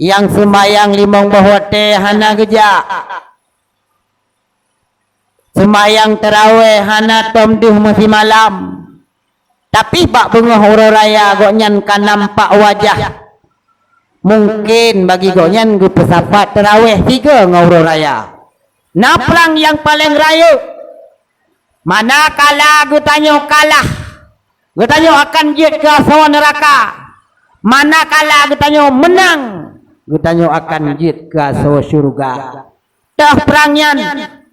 yang sembayang limong bohote hana geja, sembayang terawih hana tomduh masih malam, tapi bak bunga horo raya gonyan kan nampak wajah, mungkin bagi gonyan gue pesafat terawih 3 ngauro raya. Naprang yang paling rayu, manakala gue tanya kalah, gue tanya akan jid ke sawan neraka, manakala gue tanya menang, gue tanya akan jid ke sawan surga. Dah perangnya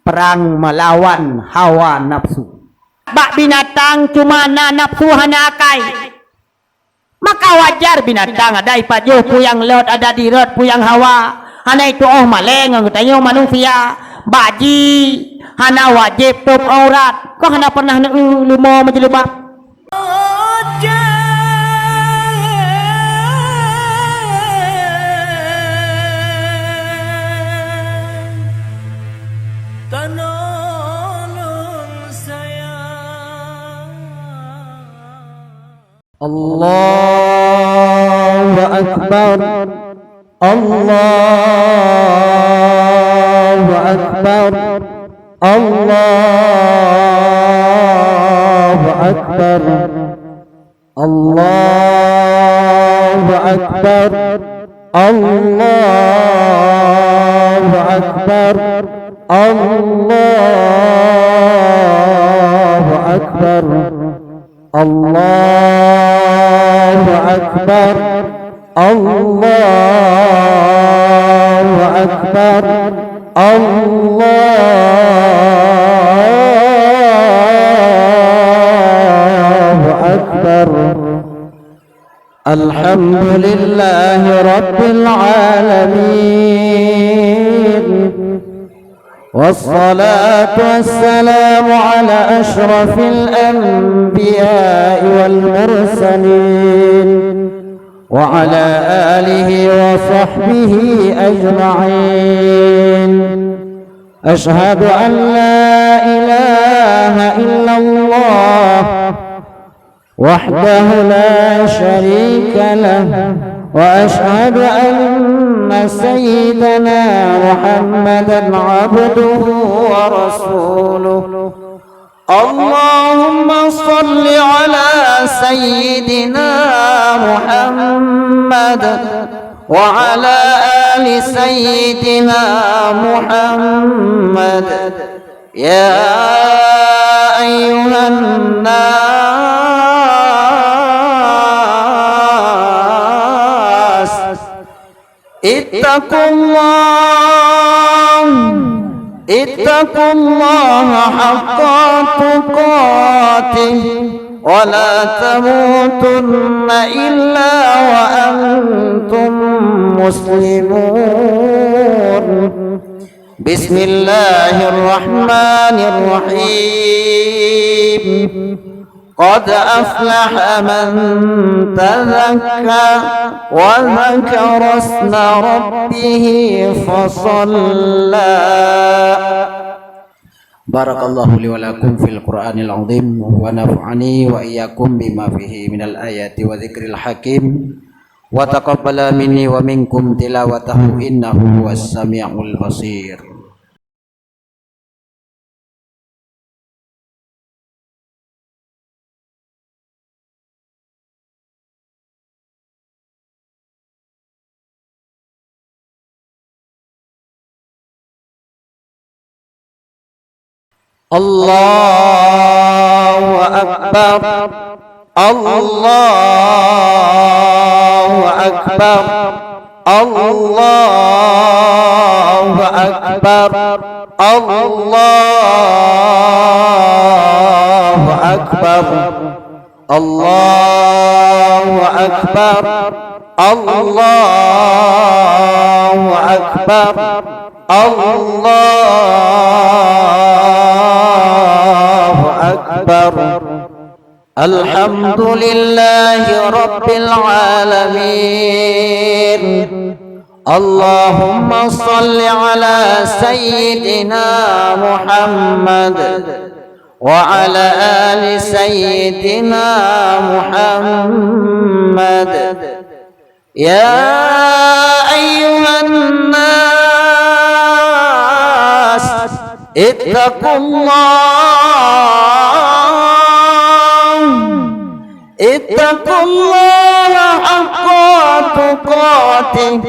perang melawan hawa nafsu. Bak binatang cuma nafsu hana akai, maka wajar binatang ada ipajuh puyang laut ada di rot puyang hawa. Hana itu maleng gue tanya manusia baji hana wajib tutup aurat. Kok hana pernah lumo menjelubah Allahu Akbar, Allahu Akbar, Allahu Akbar, Allahu Akbar, Allahu Akbar, Allahu Akbar, Allahu Akbar, Allahu Akbar, Allahu Akbar. Alhamdulillahi Rabbil Alamin, والصلاة والسلام على أشرف الأنبياء والمرسلين وعلى آله وصحبه أجمعين. أشهد أن لا إله إلا الله وحده لا شريك له، وأشهد أن سيدنا محمدا عبده ورسوله. اللهم صل على سيدنا محمد وعلى آل سيدنا محمد. يا أيها الناس اتقوا الله حق تقاته ولا تموتن إلا وأنتم مسلمون. بسم الله الرحمن الرحيم. قد أفلح من تذكر وذكر اسم ربه فصلى. بارك الله لي ولكم في القرآن العظيم ونفعني وإياكم بما فيه من الآيات وذكر الحكيم وتقبل مني ومنكم تلاوته إنه هو السميع البصير. Allahu Akbar, Allahu Akbar, Allahu Akbar, Allahu Akbar, Allahu Akbar, Allahu Akbar, Allahu Akbar. Alhamdulillahi Rabbil Alamin. Allahumma salli ala Sayyidina Muhammad wa ala ali Sayyidina Muhammad. Ya ayyuhan ittaqullaha haqqa tuqatih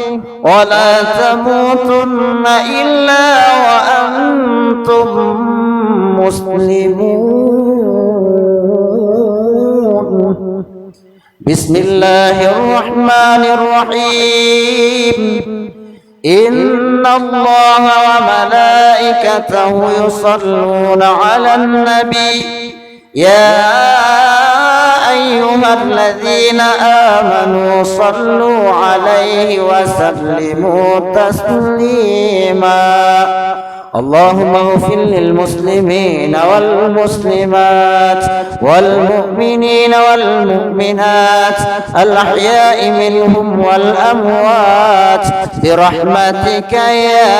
wa la tamutunna illa wa antum muslimun. Bismillahirrahmanirrahim. Innallaha wa malaikatahu yusalluna 'alan nabi ya ayyuhalladzina amanu sallu 'alaihi wa sallimu taslima. Allahumma ighfir lil muslimina wal muslimat wal mu'minina wal mu'minat al ahya'i minhum wal amwat bi rahmatika ya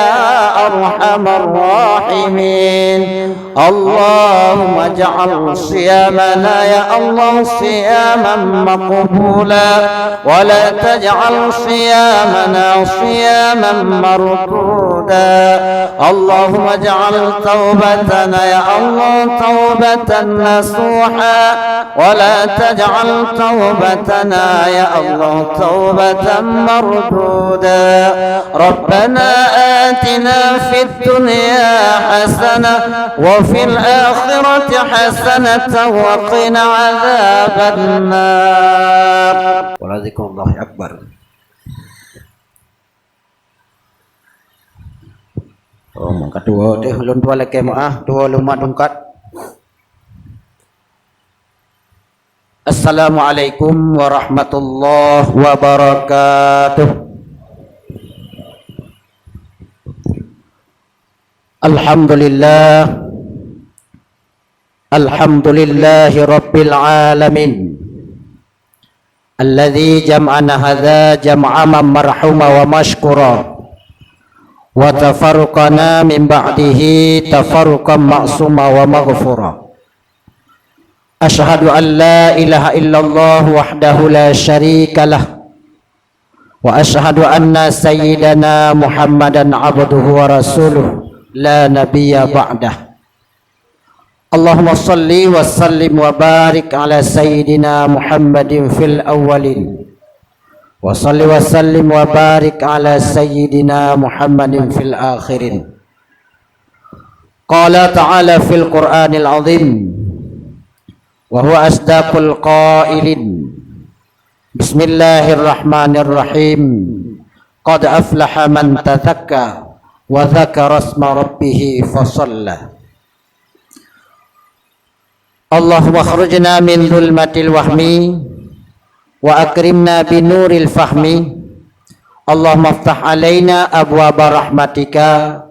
arhamar rahimin. Allahumma ij'al siyamana ya Allah siyaman maqbula wa la taj'al siyamana siyaman marduda. اللهم اجعل توبتنا يا الله توبة نصوحا ولا تجعل توبتنا يا الله توبة مردودا. ربنا آتنا في الدنيا حسنة وفي الآخرة حسنة وقنا عذاب النار. ولذكر الله أكبر. Oh, mangkat dua deh, ulun dua lagi maah, dua lumat dungkat. Assalamualaikum warahmatullahi wabarakatuh. Alhamdulillah, alhamdulillahi rabbil alamin. Alladzi jam'ana hadza jam'aman marhuma wa mashkura. Wa tafarruqana min ba'dihi tafarruqan ma'suma wa maghfura. Ashhadu an la ilaha illallah wahdahu la syarika lah wa ashhadu anna sayyidana Muhammadan abduhu wa rasuluh la nabiyya ba'dah. Allahumma salli wa sallim wa barik ala sayyidina Muhammadin fil awwalin wa salli wa sallim wa barik ala sayyidina Muhammadin fil akhirin. Qala ta'ala fil Qur'anil azim wa huwa asdaqul qailin. Bismillahirrahmanirrahim. Qad aflaha man tazakka wa dzakara asma rabbih fasalla. Allahumma akhrujna min dhulmatil wahmi wa akrimna binuril fahmi. Allahumma aftah alaina abwaba rahmatika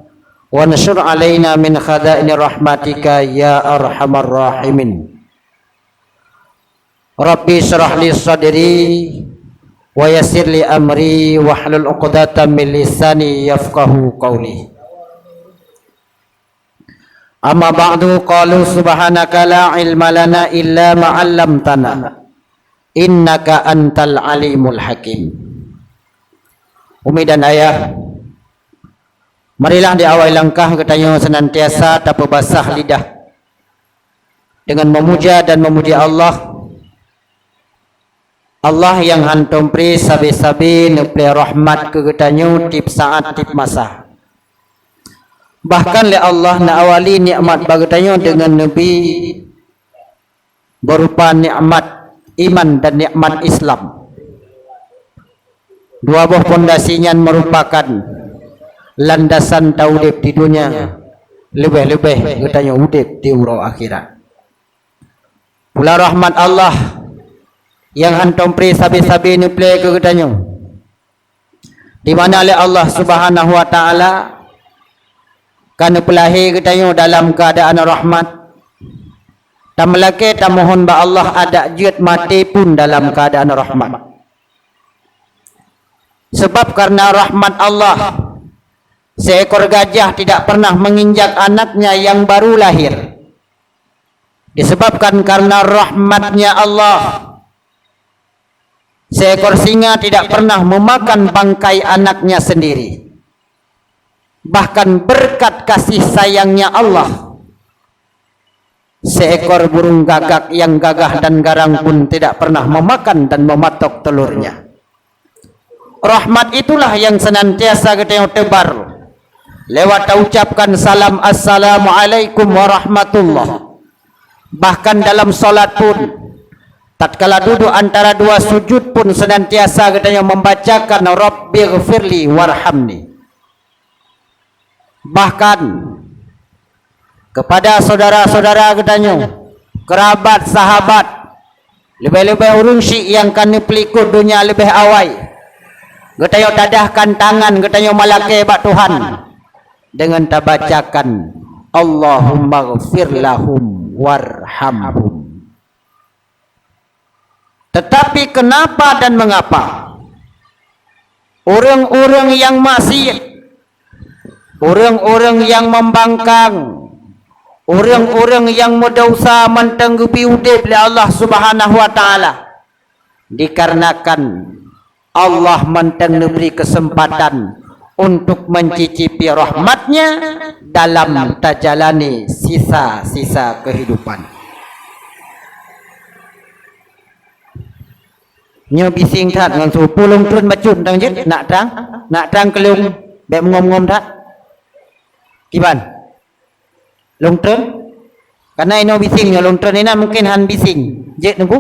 wa nashur alaina min khaza'ini rahmatika ya arhamar rahimin. Rabbi syrah li sadri wa yassir li amri wahlul 'uqdatam min lisani yafqahu qawli. Amma ba'du, qalu subhanaka la ilma lana illa ma 'allamtana innaka antal alimul hakim. Umi dan ayah, marilah di awal langkah katanya senantiasa tak basah lidah dengan memuja dan memuji Allah. Allah yang hantum pri sabi-sabi neple rahmat ke katanya tip saat tip masa. Bahkan le Allah na awali nikmat bagatanya dengan nabi berupa nikmat iman dan nikmat Islam. Dua buah pondasinya merupakan landasan taudib di dunia, lebih-lebih katanya udip di urau akhirat. Pula rahmat Allah yang hantum pri sabi-sabi ni play ke katanya, di mana oleh Allah Subhanahu wa taala kana pelahir katanya dalam keadaan rahmat. Dan melaki tak mohon ba Allah ada jut mati pun dalam keadaan rahmat. Sebab karena rahmat Allah, seekor gajah tidak pernah menginjak anaknya yang baru lahir. Disebabkan karena rahmatnya Allah, seekor singa tidak pernah memakan bangkai anaknya sendiri. Bahkan berkat kasih sayangnya Allah, seekor burung gagak yang gagah dan garang pun tidak pernah memakan dan mematok telurnya. Rahmat itulah yang senantiasa kita tebar lewat ucapkan salam assalamualaikum warahmatullah. Bahkan dalam solat pun, tatkala duduk antara dua sujud pun senantiasa kita membacakan Rabbighfirli warhamni. Bahkan kepada saudara-saudara katanya, kerabat, sahabat, lebih-lebih urung syik yang kena pelikut dunia lebih awai, katanya dadahkan tangan, katanya malake bak Tuhan dengan tabacakan Allahumma ghfir lahum warhamhum. Tetapi kenapa dan mengapa orang-orang yang maksiat, orang-orang yang membangkang, orang-orang yang berdosa mentenggepi udip oleh Allah Subhanahu wa taala, dikarenakan Allah menteng memberi kesempatan untuk mencicipi rahmatnya dalam tajalani sisa-sisa kehidupan. Nyo bising that ngang su pulung trun bacun tang jit nak tang kelung bek ngom-ngom tak kiban longtren karena ino bisingnya longtren ini mungkin han bising jet nunggu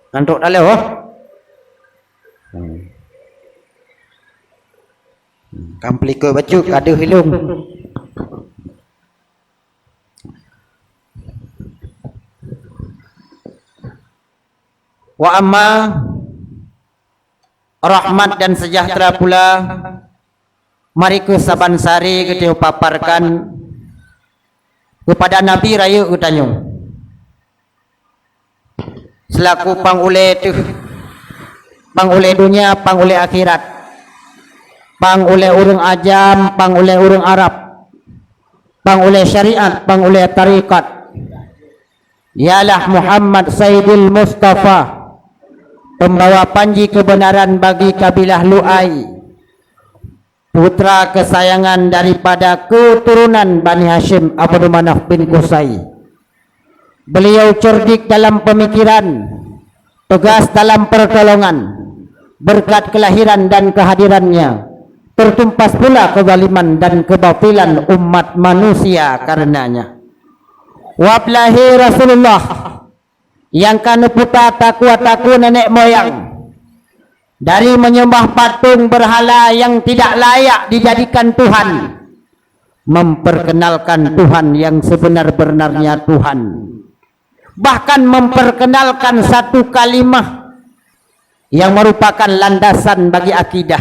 nantuk dah lewat kampliko bacuk ada hilung wa amma rahmat dan sejahtera pula mari ke sabansari kita paparkan kepada Nabi raya utanyo selaku pangule tu pangule dunia, pangule akhirat, pangule urang ajam, pangule urang Arab, pangule syariat, pangule tarikat, dialah Muhammad Sayyidil Mustafa, pembawa panji kebenaran bagi kabilah Lu'ai, putra kesayangan daripada keturunan Bani Hashim Abdul Manaf bin Qusay. Beliau cerdik dalam pemikiran, tegas dalam pertolongan, berkat kelahiran dan kehadirannya tertumpas pula kezaliman dan kebatilan umat manusia karenanya. Wablahi Rasulullah yang kanu puta taku nenek moyang dari menyembah patung berhala yang tidak layak dijadikan Tuhan, memperkenalkan Tuhan yang sebenar-benarnya Tuhan, bahkan memperkenalkan satu kalimah yang merupakan landasan bagi akidah,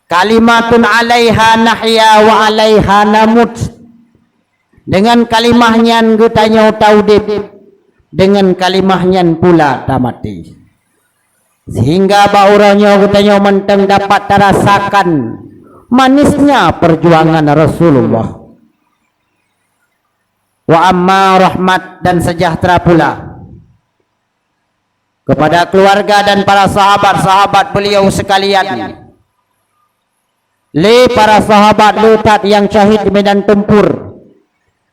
kalimatun alaiha nahya wa alaiha namut. Dengan kalimahnya getanya taudib, dengan kalimahnya pula tamati, sehingga bauranya getanya menteng dapat terasakan manisnya perjuangan Rasulullah. Wa amma rahmat dan sejahtera pula kepada keluarga dan para sahabat-sahabat beliau sekalian, para sahabat lutat yang syahid di medan tempur,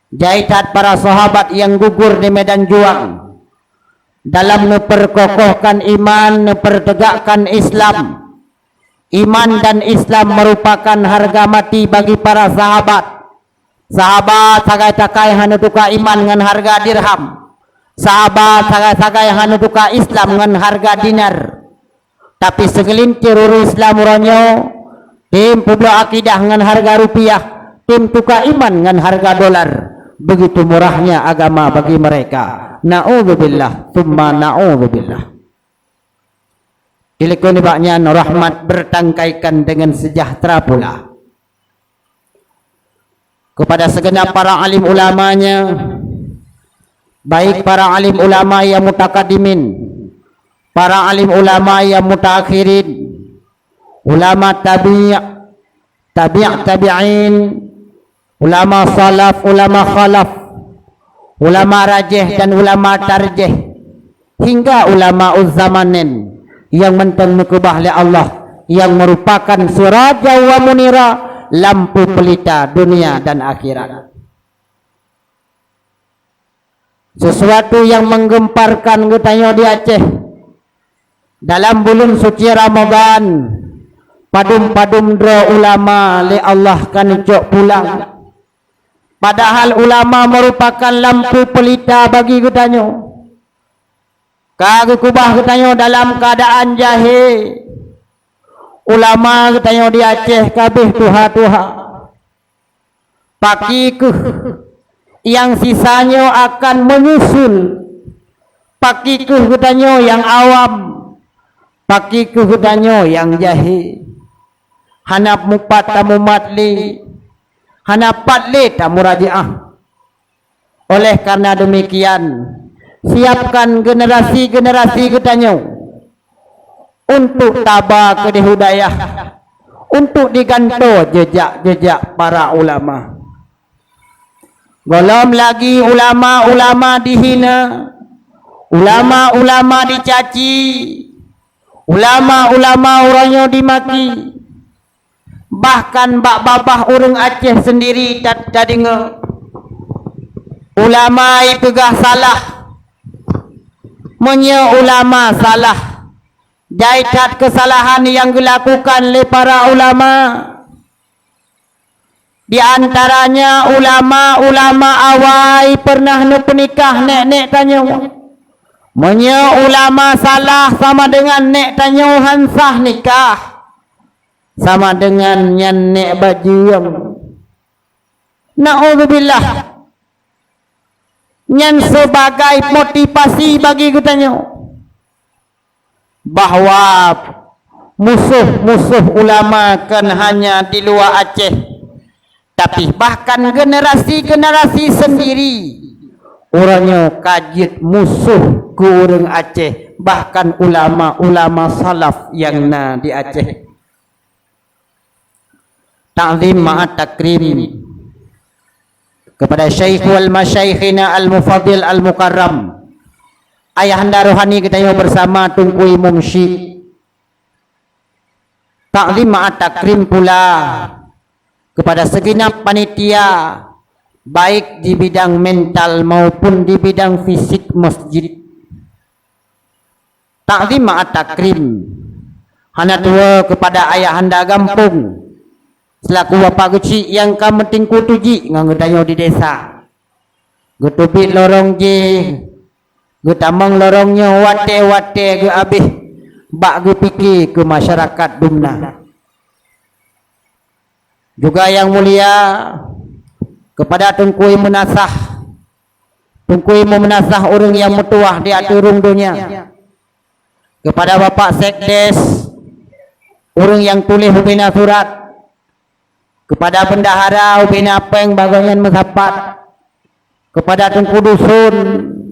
jaitat para sahabat yang gugur di medan juang dalam memperkokohkan iman, mempertegakkan Islam. Iman dan Islam merupakan harga mati bagi para sahabat. Sahabat sagai-sagai hanutuka iman dengan harga dirham, sahabat sagai-sagai hanutuka Islam dengan harga dinar. Tapi segelintir uru Islam uranyo, tim publik akidah dengan harga rupiah, tim tuka iman dengan harga dolar. Begitu murahnya agama bagi mereka. Na'udzubillah, thumma na'udzubillah. Ilikuni baknya rahmat bertangkaikan dengan sejahtera pula kepada segenap para alim ulamanya, baik para alim ulama yang mutakadimin, para alim ulama yang mutakhirin, ulama tabi'in, ulama salaf, ulama khalaf, ulama rajih dan ulama tarjih, hingga ulama uzzamanin yang mentang mekubah oleh Allah, yang merupakan siraja wa munira, lampu pelita dunia dan akhirat. Sesuatu yang menggemparkan getanyo di Aceh dalam bulan suci Ramadan, padum-padum dra ulama le Allah kan cok pulang, padahal ulama merupakan lampu pelita bagi getanyo. Kagak kubah getanyo dalam keadaan jahil. Ulama getanyo di Aceh kabeh tuha-tuha, pakikuh yang sisanya akan menyusul, pakikuh getanyo yang awam, pakikuh getanyo yang jahil. Hanap mupat tamu matli, hanap patli tamu raji'ah. Oleh karena demikian, siapkan generasi-generasi getanyo untuk tabah ke hidayah, untuk diganto jejak-jejak para ulama. Belum lagi ulama-ulama dihina, ulama-ulama dicaci, ulama-ulama orangnya dimaki. Bahkan bak babah orang Aceh sendiri tak dengar ulama itu gah salah, menye ulama salah, jaitat kesalahan yang dilakukan oleh para ulama. Di antaranya ulama-ulama awai pernah penikah nek tanyo, menye ulama salah sama dengan nek tanyo hansah nikah, sama dengan nyan nek baju yang na'udzubillah, nyan sebagai motivasi bagi kita bahwa musuh-musuh ulama kan hanya di luar Aceh, tapi bahkan generasi-generasi sendiri orangnya kajit musuh ke orang Aceh, bahkan ulama-ulama salaf yang na di Aceh. Ta'zim ma'at takrim kepada Syekhul Masyaikhina Al-Mufadil Al-Mukarram, ayahanda rohani kita yang bersama Tunku Imam Syekh. Ta'zim ma'at takrim pula kepada segenap panitia, baik di bidang mental maupun di bidang fisik masjid. Ta'zim ma'at takrim hana tua kepada ayahanda gampung selaku bapak kecil yang kamu tingku tuji ngangedayo di desa. Getubit lorong je, getamang lorongnya wate-wate ge abih bak ge pikir ke masyarakat dumna. Juga yang mulia kepada Tunku Menasah, Tunku Menasah orang yang mutuah di aturung dunia. Kepada Bapak Sekdes, orang yang tulis bina surat. Kepada bendahara ubina peng bagangan mesapat, kepada Tunku Dusun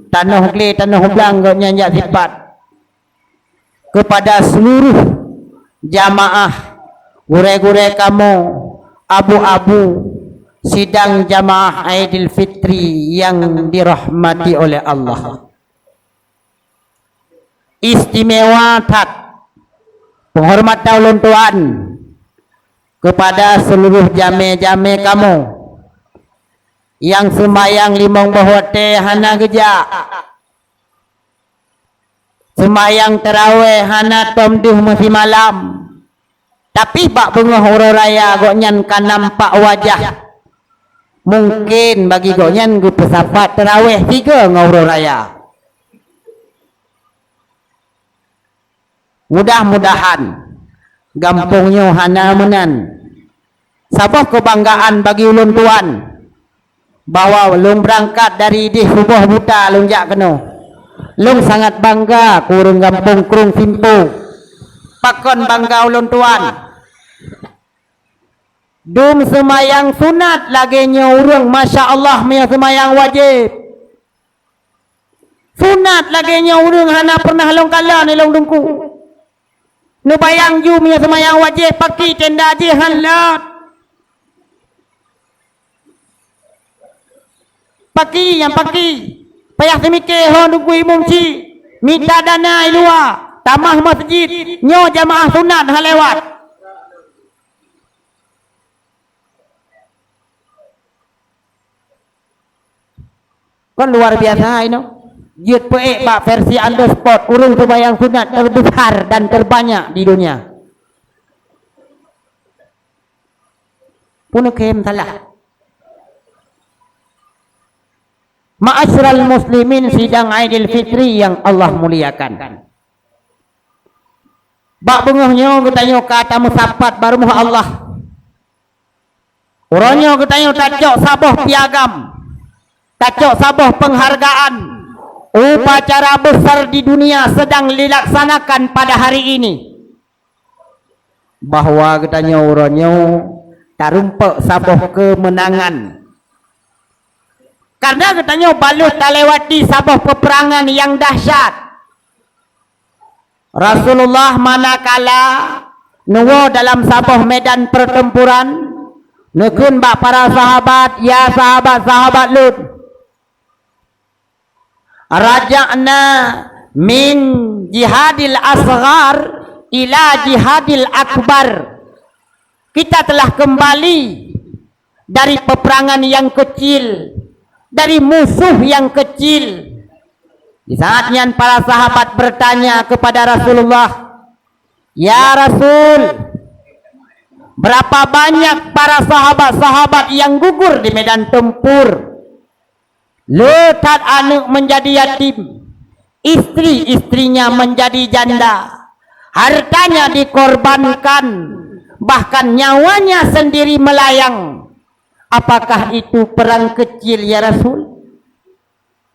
tanah kli tanah hublang nyanyak sifat, kepada seluruh jamaah gure-gure kamu abu-abu sidang jamaah Aidil Fitri yang dirahmati oleh Allah. Istimewa tat penghormatan ulun tuan kepada seluruh jame-jame kamu yang semayang limong bahote hana gejak, semayang terawih hana tomduh masih malam, tapi bak bengah ura raya gonyan kan nampak wajah. Mungkin bagi gonyan gue pesafat terawih 3 ngauro raya. Mudah-mudahan gampungnya hana menan sabah kebanggaan bagi ulun tuan bahwa ulun berangkat dari di subuh buta ulun jak keno. Ulun sangat bangga kurung gampung Krung Simpu. Pakon bangga ulun tuan. Dum semayang sunat laginya urang masya Allah punya semayang wajib. Sunat laginya urang hana pernah long kala ni long dungku. Nu bayang ju punya semayang wajib pakai tenda je halat. yang paki payah semikir ho nunggu imam ci minta dana luar tamah masjid nyo jamaah sunat ha lewat. Kan luar biasa ini. Jid peek bak versi underspot urung sembahyang sunat terbesar dan terbanyak di dunia. Puno kem salah. Ma'asyiral muslimin, sidang Aidil Fitri yang Allah muliakan. Bak bengohnya katanya kata musapat baru muha Allah. Orangnya katanya tajok saboh piagam. Tajok saboh penghargaan. Upacara besar di dunia sedang dilaksanakan pada hari ini. Bahwa katanya orangnya tarumpek saboh kemenangan. Karena katanya balut tak lewati saboh peperangan yang dahsyat. Rasulullah manakala nuwo dalam saboh medan pertempuran nekun bak para sahabat, ya sahabat-sahabat Lut, raja'na min jihadil asghar ila jihadil akbar. Kita telah kembali dari peperangan yang kecil, dari musuh yang kecil. Di saatnya para sahabat bertanya kepada Rasulullah, ya Rasul, berapa banyak para sahabat-sahabat yang gugur di medan tempur? Lekat anak menjadi yatim, istri-istrinya menjadi janda, hartanya dikorbankan, bahkan nyawanya sendiri melayang. Apakah itu perang kecil ya Rasul?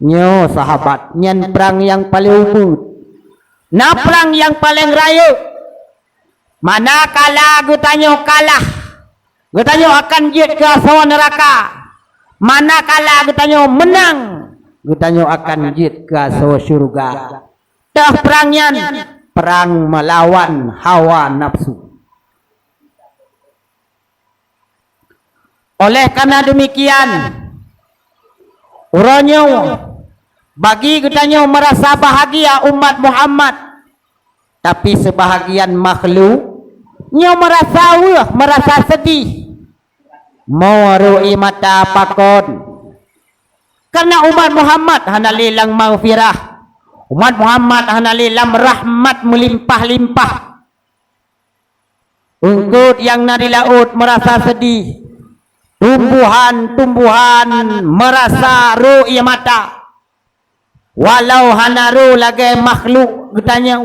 Nyo sahabat, nyan perang yang paling umum. Nah perang yang paling raya. Manakala gutanyo kalah, gutanyo akan jid ke sawan neraka. Manakala gutanyo menang, gutanyo akan jid ke sawan syurga. Dah perangnya perang melawan hawa nafsu. Oleh karena demikian, uranyo bagi gutanyo merasa bahagia umat Muhammad, tapi sebahagian makhluk nyo merasa merasa sedih, mau ru'i mata pakon. Karena umat Muhammad hanalilang maghfirah, umat Muhammad hanalilang rahmat melimpah-limpah. Ungkut yang nadi laut merasa sedih, tumbuhan-tumbuhan merasa ru'i mata. Walau hanaru lagi makhluk katanya,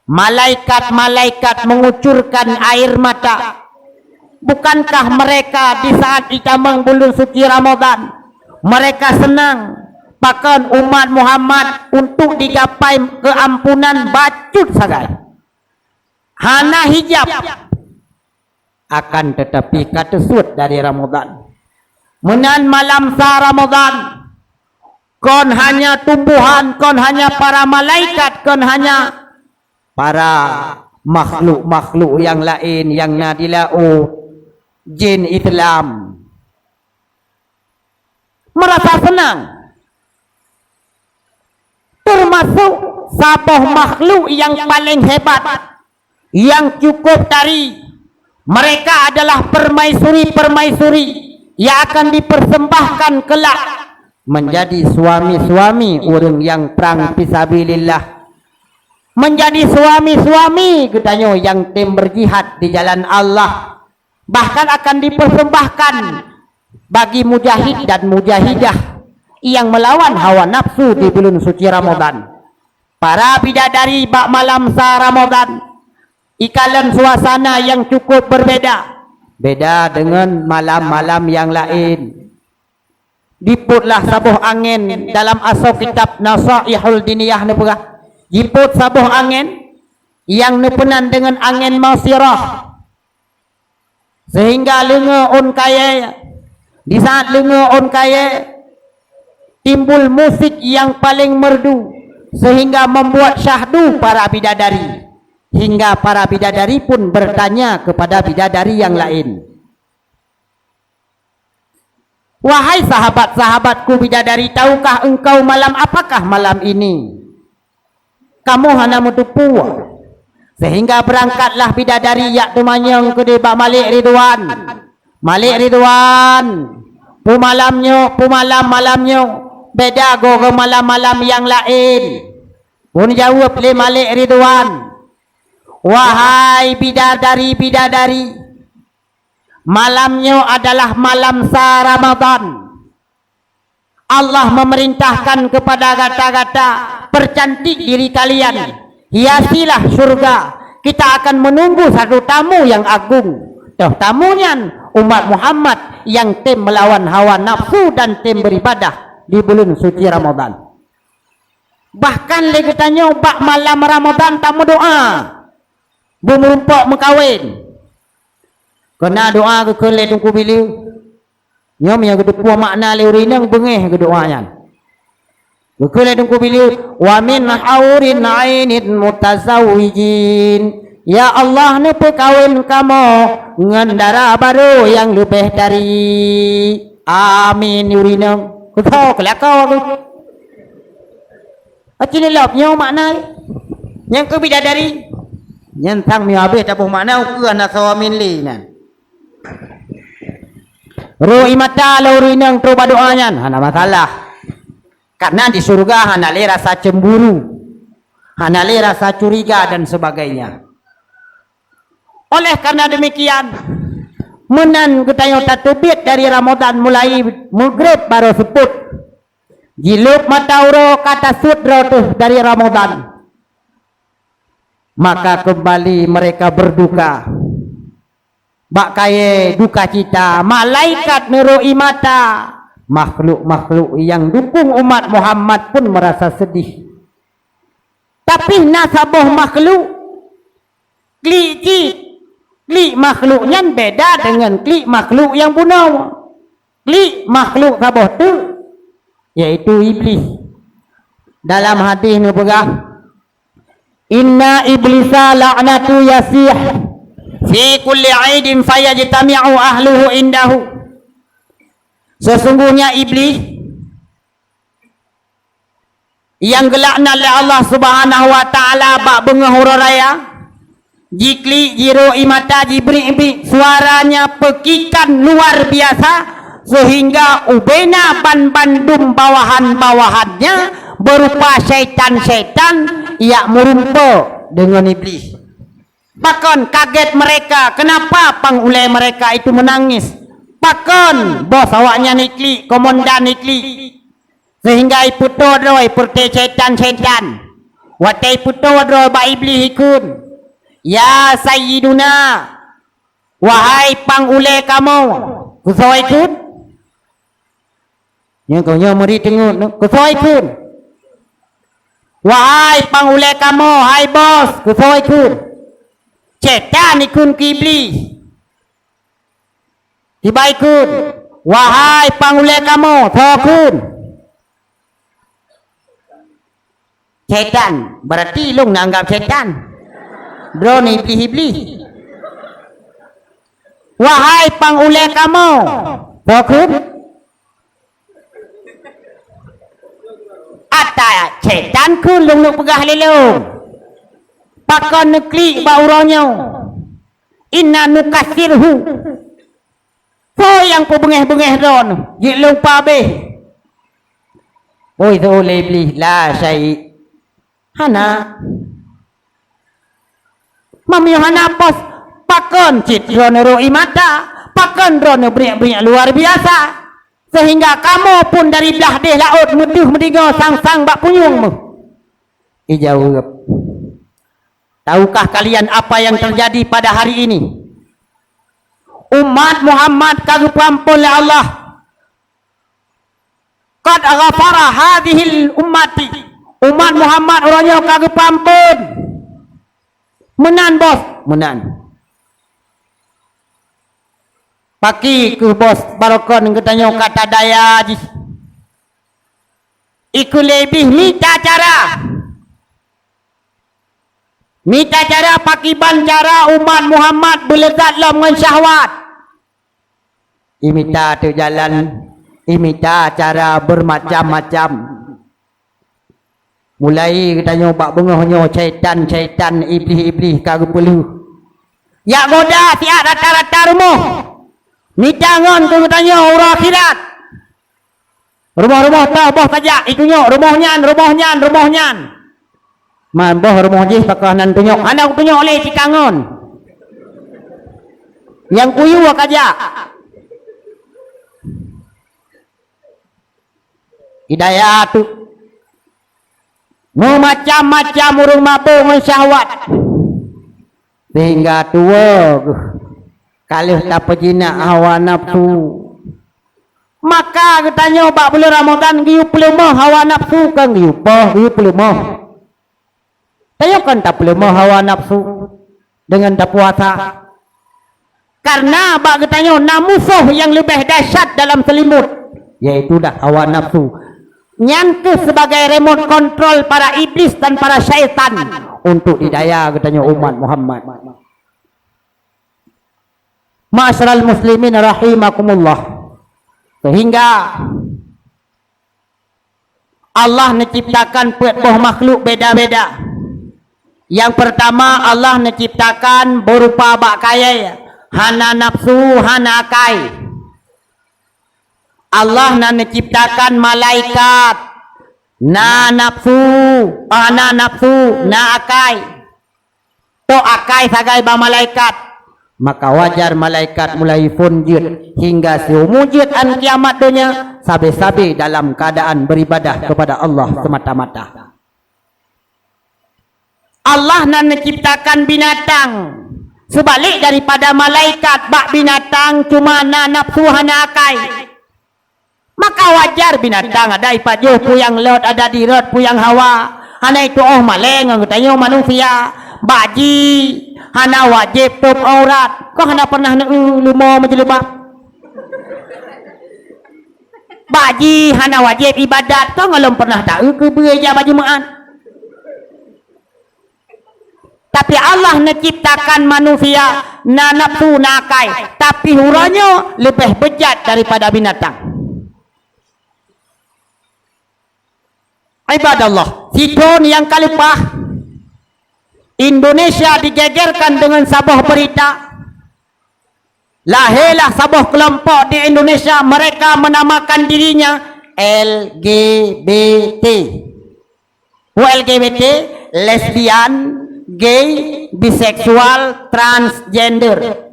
malaikat-malaikat mengucurkan air mata. Bukankah mereka di saat ditamang bulan suci Ramadan mereka senang bahkan umat Muhammad untuk digapai keampunan bacut sagai hana hijab, akan tetapi kata sud dari Ramadan menan malam sa Ramadan kon hanya tumbuhan, kon hanya para malaikat, kon hanya para makhluk-makhluk yang lain yang nadilau jin Islam merasa senang. Termasuk saboh makhluk yang paling hebat yang cukup tari. Mereka adalah permaisuri-permaisuri yang akan dipersembahkan kelak menjadi suami-suami orang yang perang fisabilillah, menjadi suami-suami katanya yang tim berjihad di jalan Allah, bahkan akan dipersembahkan bagi mujahid dan mujahidah yang melawan hawa nafsu di bulan suci Ramadan. Para bidadari bak malam sa Ramadan ikalan suasana yang cukup berbeda, beda dengan malam-malam yang lain. Diputlah sabuh angin dalam asal kitab Nasaihul Diniyah nepegah. Diput sabuh angin yang nepenan dengan angin mausirah, sehingga lenga on kaya. Di saat lenga on kaya timbul musik yang paling merdu sehingga membuat syahdu para bidadari, hingga para bidadari pun bertanya kepada bidadari yang lain, Wahai sahabat-sahabatku bidadari, tahukah engkau malam apakah malam ini? Kamu hana mutupu. Sehingga berangkatlah bidadari yak tumanyang ke debak Malik Ridwan. Malik Ridwan, malamnya beda go ke malam-malam yang lain. Pun jawab oleh Malik Ridwan, wahai bidadari, malamnya adalah malam Ramadan. Allah memerintahkan kepada gata-gata, percantik diri kalian, hiasilah surga. Kita akan menunggu satu tamu yang agung. Tamunya umat Muhammad yang tim melawan hawa nafsu dan tim beribadah di bulan suci Ramadan. Bahkan lagi tanya bak malam Ramadan tamu doa, bermerumpok mengkawin. Kena doa ke kele tungku biliu. Nyom yang gede puah makna leurinang bengeh ke doanya. Ke kele tungku biliu, wa min haurin ainin mutazawijin. Ya Allah ne pekawin kamu ngendara baru yang lebih dari. Amin urinang. Kau kelakau aku. Acini lop nyom makna. Yang ke bidadari. Nyentang mi habis tapuh makna ke anak sawamin li nan. Ru'i mata laurinang coba doanya, hana masalah. Karena di surga hana le rasa cemburu, hana le rasa curiga dan sebagainya. Oleh karena demikian, menan ketayo tatubit dari Ramadan mulai maghrib baru seput. Jiluk mata uro kata sudra tuh dari Ramadan. Maka kembali mereka berduka. Bak kaya duka cita, malaikat neroi mata, makhluk-makhluk yang dukung umat Muhammad pun merasa sedih. Tapi nasabah makhluk klik makhluknya beda dengan klik makhluk yang bunuh. Klik makhluk sabah tu yaitu iblis. Dalam hadis ni pegah, inna iblisa la'natu yasih fi kulli aidin fayajtami'u ahluhu indahu. Sesungguhnya iblis yang gelakna oleh Allah Subhanahu wa taala bak bengahura raya, jikli jiro imata jibri suaranya pekikan luar biasa sehingga ubena ban-bandum bawahan-bawahannya berupa syaitan-syaitan yang merumpa dengan iblis. Bahkan kaget mereka, kenapa pangulai mereka itu menangis. Bahkan bos awaknya nikli, komandan nikli. Sehingga iputo droi purte syaitan-syaitan. Watai puto droi ba iblis ikun. Ya Sayyiduna, wahai pangulai kamu, kusau ikun? Yang kau yang meri tengok, kusau ikun? Wahai pangulai kamu, hai bos, kusau ikun? Syaitan ikun ke iblis. Tiba ikun, wahai pangulai kamu, thokun. Syaitan, berarti lu nanggap syaitan. Bro ni iblis. Wahai pangulai kamu, thokun. Ata syaitan kun lu pegah lelong. Pakon nekli bauronyo. Inna nukasirhu. So yang pebengeh-bengeh ron. Jik lupa beh. Oi tu lebih la syai. Hana. Mami hana pos. Pakon cit ron roi mata. Pakon ron beriak-beriak luar biasa. Sehingga kamu pun dari belah deh laut. Meduh mendengar sang-sang bak punyungmu. Ijawab. Tahukah kalian apa yang terjadi pada hari ini? Umat Muhammad kagum ampun oleh Allah. Qad ghafara hadhil ummati. Umat Muhammad orangnya kagum ampun. Menan bos, menan. Paki ke bos barokon katanya kata daya. Iku lebih minta cara. Minta cara pakiban cara umat Muhammad berlezat dalam dengan syahwat. Minta tu jalan imita cara bermacam-macam. Mulai katanya bak bengahnya syaitan-syaitan, iblis-iblis kagak perlu. Ya goda tiap rata-rata rumah. Mitangon tu katanya orang akhirat. Rumah-rumah tah boh saja itunya rumahnya. Man boh rumah jih pakah nan tunjuk. Anak tunjuk oleh cikangon. Yang kuyu akaja. Hidayah tu. Macam-macam urung mabuk mensyahwat. Sehingga tua kalih tak pejina hawa nafsu. Maka katanya bak bulan Ramadan giu pelemah hawa nafsu kan giu pelemah. Saya kan tak pelemah hawa nafsu dengan tak puasa. Karena bak katanya musuh yang lebih dahsyat dalam selimut, yaitu dah hawa nafsu. Nyangke sebagai remote control para iblis dan para syaitan untuk didaya katanya umat Muhammad. Ma'asyiral muslimin rahimakumullah. Sehingga Allah menciptakan buah makhluk beda-beda. Yang pertama Allah menciptakan berupa bak kaya, hana nafsu, hana akai. Allah menciptakan malaikat, na nafsu, na akai. To akai sagai ba malaikat. Maka wajar malaikat mulai funjud hingga seumujud an kiamat dunia sabi-sabi dalam keadaan beribadah kepada Allah semata-mata. Allah nan menciptakan binatang sebalik daripada malaikat. Bak binatang cuma na nafsu hana akai. Maka wajar binatang ada ipajuh puyang laut, ada di rot puyang hawa. Hana itu maleng katanya manusia. Baji hana wajib tutup aurat. Kau hana pernah lumo menjelubah. Baji hana wajib ibadat. Kau ngalom pernah tahu ke bereja baju maan. Tapi Allah menciptakan manusia na nafsu nakai, tapi huranya lebih bejat daripada binatang. Ibadallah, sidon yang kalipah Indonesia digegerkan dengan sebuah berita. Lahirlah sebuah kelompok di Indonesia, mereka menamakan dirinya LGBT. LGBT, lesbian, gay, biseksual, transgender.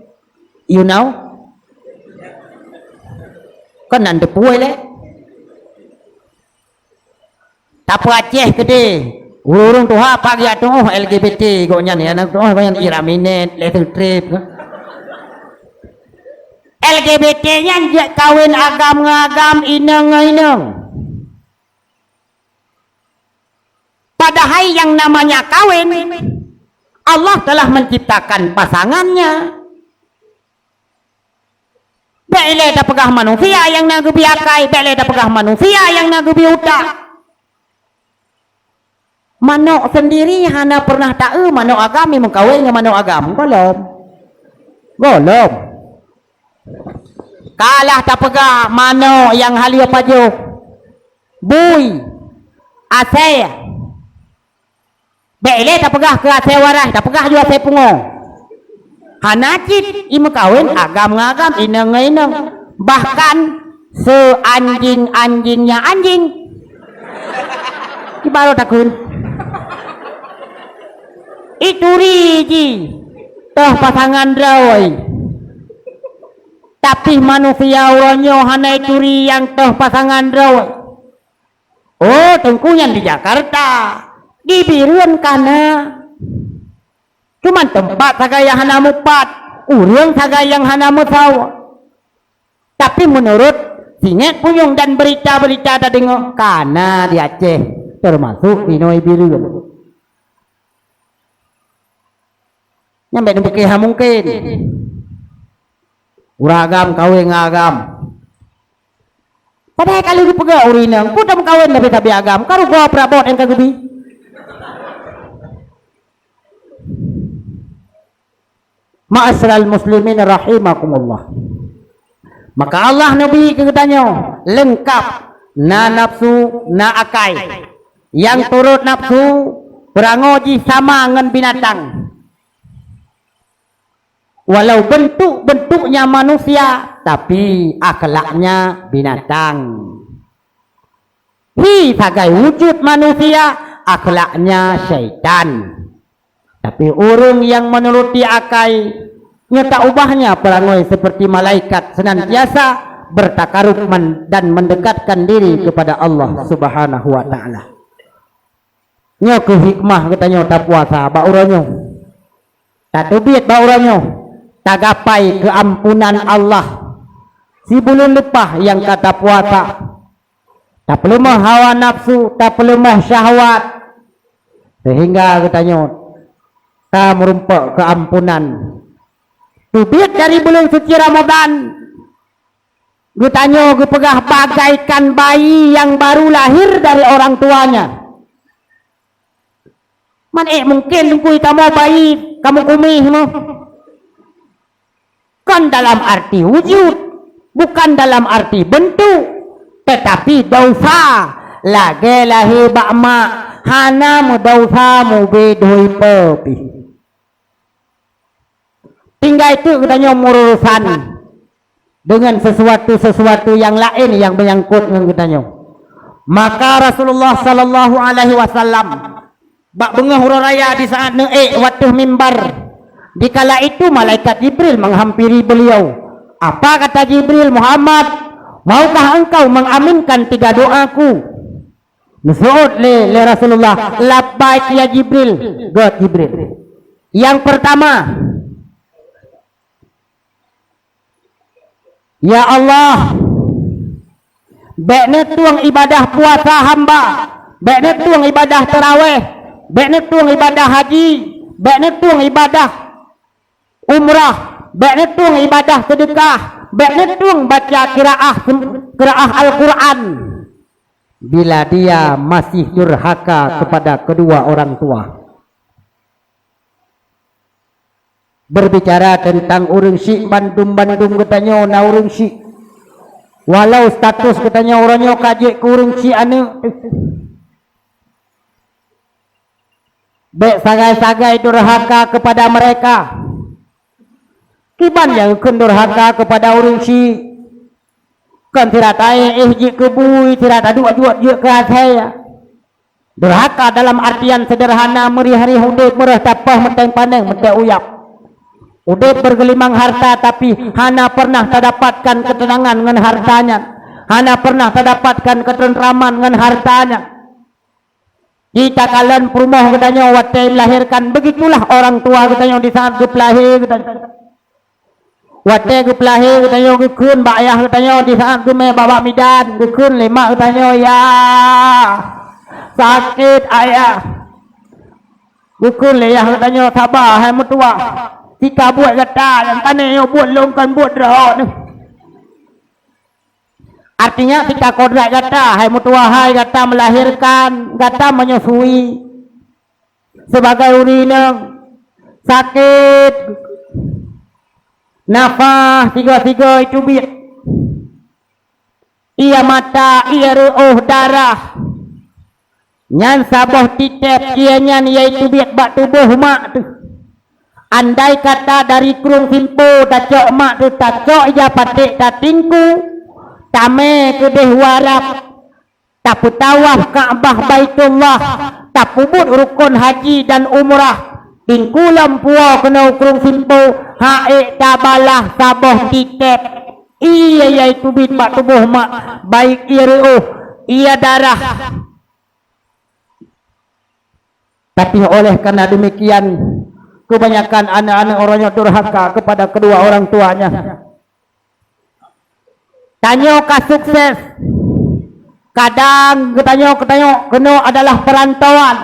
You know? Kan anda puai le? Tak Aceh gede. Urung tuha pagi atu LGBT gonya ni anak tuh banyak iraminet, little trip. LGBT-nya kawin agam-agam ineng-ineng. Padahal yang namanya kawin Allah telah menciptakan pasangannya. Bele dah pegah manusia yang nagubi akai, bele dah pegah manusia yang nagubi utak. Manok sendiri hana pernah tahu manok agami mengkawin dengan manok agam golom kalah tak pegah manok yang halia pajuk bui asai bele tak pegah ke asai waras tak pegah juga asai pungo hana cit imu kawin agam-agam ineng-ineng bahkan seanjing-anjingnya anjing di baru takun itu riji toh pasangan drawai tapi manusia orangnya hana itu yang toh pasangan drawai. Oh tengkunya di Jakarta di Biruan kana cuman tempat saga yang hana mupat urang saga yang hana mutawa. Tapi menurut singet puyung dan berita-berita tak dengar kana di Aceh termasuk di Noi Biruan. Nyampe dempukih mungkin uragam kawin ngagam padahal kali dipegak urinang ku tak kawin tapi agam karu gua prabot yang kagubi ma'asyiral muslimin rahimakumullah. Maka Allah Nabi katanya lengkap na nafsu na akai. Yang turut nafsu berangoji sama dengan binatang. Walau bentuknya manusia, tapi akhlaknya binatang. Sebagai wujud manusia, akhlaknya syaitan. Tapi orang yang menuruti akai, nyata ubahnya perangai seperti malaikat, senantiasa bertakarub dan mendekatkan diri kepada Allah Subhanahu wa ta'ala. Nyo ke hikmah katanya tak puasa ba uranyo. Tak tubit ba uranyo. Tak gapai keampunan Allah. Si bulan lepah yang kata puasa. Tak perlu hawa nafsu, tak perlu syahwat. Sehingga katanya tak merumpak keampunan. Tubit dari bulan suci Ramadan. Katanya pegah bagaikan bayi yang baru lahir dari orang tuanya. Mungkin kamu bayi, kamu kumih mo. Kan dalam arti wujud, bukan dalam arti bentuk, tetapi dosa. Lagi lahir bakma, hana mu dosa mu bedoi pepi. Tinggal itu katanya urusan dengan sesuatu yang lain yang menyangkut dengan katanya. Maka Rasulullah sallallahu alaihi wasallam bak bengah hura raya di saat watuh mimbar. Dikala itu malaikat Jibril menghampiri beliau. Apa kata Jibril? Muhammad, maukah engkau mengaminkan 3 doaku? Nusud le Rasulullah, labbaik ya Jibril. God Jibril. Yang pertama, ya Allah, bekne tuang ibadah puasa hamba, bekne tuang ibadah tarawih, bekne tuang ibadah haji, bekne tuang ibadah umrah, bekne tuang ibadah sedekah, bekne tuang baca qiraah Al-Quran. Bila dia masih durhaka kepada kedua orang tua. Berbicara tentang orang syik Bandung katanya na orang syik. Walau status katanya orangnya kajik ke orang syik ane. Baik sagai-sagai durhaka kepada mereka. Kiban yang durhaka kepada orang syik. Kan tidak tahu jik ke bui, tidak ada dua jik ke saya. Durhaka dalam artian sederhana, merihari hidup merah tapah menteng pandang menteng uyap. Udah bergelimang harta tapi hana pernah terdapatkan ketenangan dengan hartanya. Hana pernah terdapatkan ketentraman dengan hartanya. Jika kalian perumah katanya waktu melahirkan, begitulah orang tua katanya di saat gelahir katanya. Waktu gelahir katanya gekun mbak ayah katanya di saat me bawa midan gekun lemak katanya ya sakit ayah. Gekun leyah katanya sabar hai mertua. Jika buat kata yang tanya buat longkan buat roh. Artinya jika kodrat kata hai mutua hai kata melahirkan, kata menyusui sebagai urinang sakit nafas tiga itu biar ia mata ia ruh darah nyan sabah titep ia nyan iaitu biar bak tubuh mak tu. Andai kata dari kurung simpo dacok mak tu dacok ia patik datingku tame kedeh warap tapu tawaf Ka'bah Baitullah tapu bud rukun haji dan umrah tingkulam puau kena kurung simpo haik tabalah saboh titep iya iaitu bin mak tubuh mak baik ia ruh ia darah. Tapi oleh karena demikian kebanyakan anak-anak orangnya durhaka kepada kedua orang tuanya. Tanya ka sukses. Kadang ketanya kena adalah perantauan.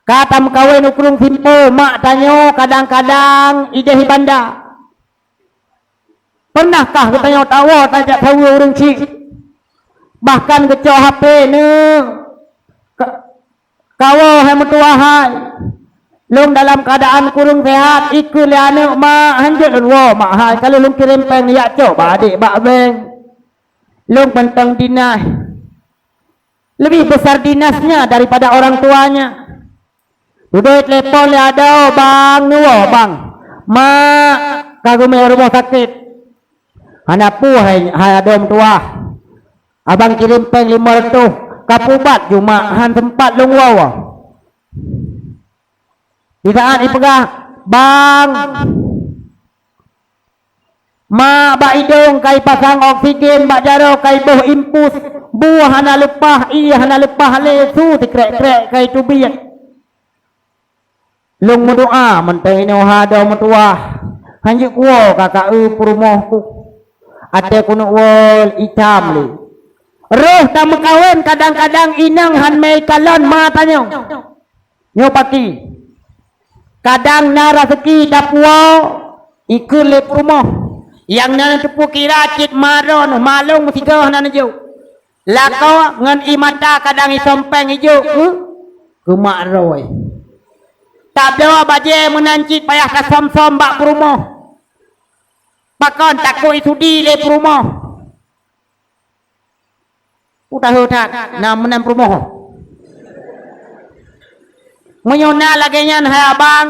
Kata mengkawin ukurung simpo mak tanya kadang-kadang ide hibanda. Pernahkah ketanya tahu tajak tahu orang cik. Bahkan kecok HP ni. Kawo hai mertua hai. Long dalam keadaan kurung sehat ikut le anak mak hanjut wa mak hai kalau long kirim peng ya coba adik bak beng Long bentang dinas. Lebih besar dinasnya daripada orang tuanya. Duduk telepon le ada bang nuwo bang. Mak kagum rumah sakit. Hanapu hai adom tua. Abang kirim peng 500 kapubat cuma han tempat long wawa. Di saat dipegah bang ma ba idong kai pasang oksigen ba jaro kai boh impus buah hana lepah hana lepah lesu tikrek-krek kai tubiat long mendoa menteng ino hado metua hanjuk kuo kakak perumohku ate kuno wol itam li roh tak mekawin kadang-kadang inang han mei kalon matanya nyopati kadang na rezeki dapuo ikut le perumoh yang nana tepu kira cit maron malung tiga nana jo lakau ngan imata kadang isompeng ijo ke mak roy tak ada baje menancit payah ka som-som bak perumoh pakon takut isudi le perumoh udah na menan perumoh menyona lagi nyan hai abang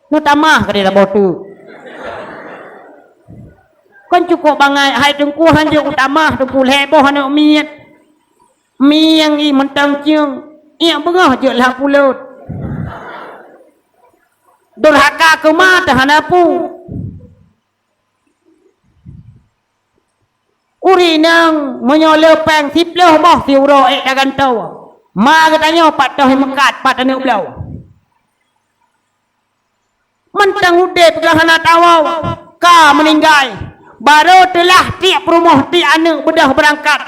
nu tamah ke dia botu kan cukup bangai hai tengku hanjuk utama tengku leboh anak miat mi yang i mentang ciung ia bengah je lah pulut durhaka ke mata hanapu uri nang menyole peng siploh boh siuro dagan tau ma katanya pat tau mekat pat anu blau mentang ude pegahana tawau ka meninggal baru telah tiap rumah ti anak bedah berangkat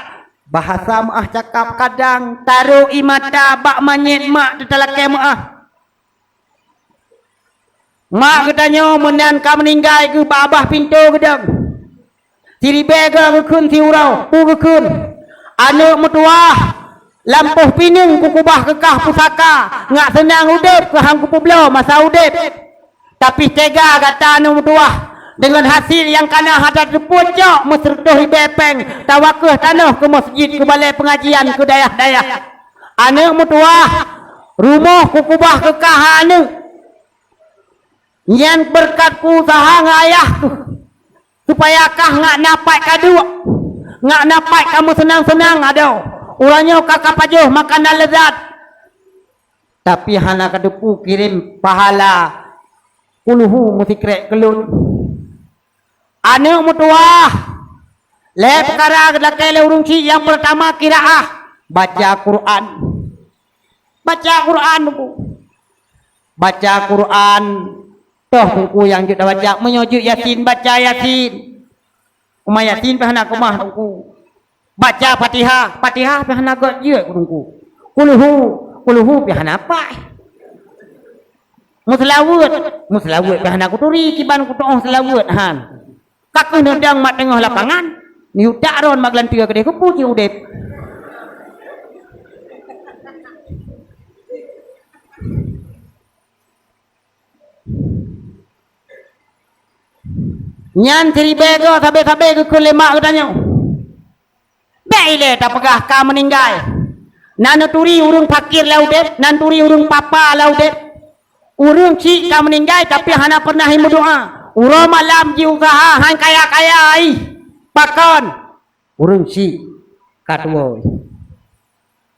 bahasa maah cakap kadang taruh imata bak manyet mak tetalakai maah mak katanya menan ka meninggal ke babah pintu gedang tiri bega kekun tiurau kekun anak metuah lampuh pinung kukubah kekah pusaka ngak senang udep ke hang kupublo masa udep tapi tega kata anak metuah dengan hasil yang kana hadat puncak mesredoh bepeng tawakeh tanah ke masjid ke balai pengajian ke dayah-dayah anak mutuah rumah kukubah kekahane yang berkat ku usaha ngayah supaya kah ngak napai kadua ngak napai kamu senang-senang ada uranya kakak pajuh makanan lezat tapi hana kadepu kirim pahala puluhu musikrek kelut anak mutuah le perkara lakai le urung ci yang pertama kiraah baca Quran baca Quran toh buku yang kita baca menyujuk Yasin baca Yasin umma Yasin pahana kumah tungku baca Fatihah pahana god je tungku kuluhu pahana apa muslawut pahana kuturi kiban kutoh selawut han kakek nendang mat tengah lapangan ni udak ron maglan tiga kedai kepu ci udep nyan tiri bego sabe-sabe ke kulemak katanya baile tak pegah ka meninggal nan turi urung fakir lau dep nan turi urung papa lau dep urung ci ka meninggal tapi hana pernah berdoa uro malam ji usaha han kaya-kaya ai pakon urung si katwo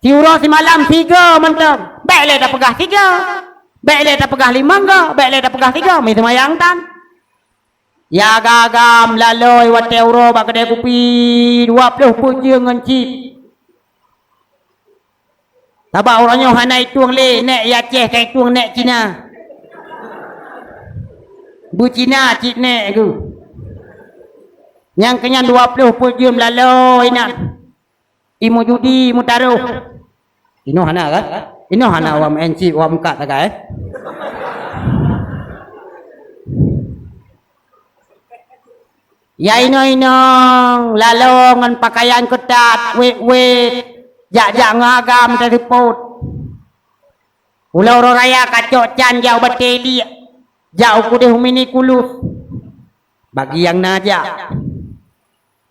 si uro si malam 3 mentang baile dah pegah 3 baile dah pegah 5 enggak baile dah pegah 3 mai semayang tan ya gagam laloi wate uro bak kedai kopi 20 pujung ngancip tabak orangnya hanai tuang le nek ya ceh kai tuang nek Cina bu Cina cik nek tu yang kenyan 20 pujum lalu ina imu judi imu taruh ino hana kan ino hana wam NC wam kat tagai ya ino lalu ngan pakaian ketat wet jak ngagam teriput ulau raya kacok can jauh bateli jauh ku deh mini kulus bagi yang najak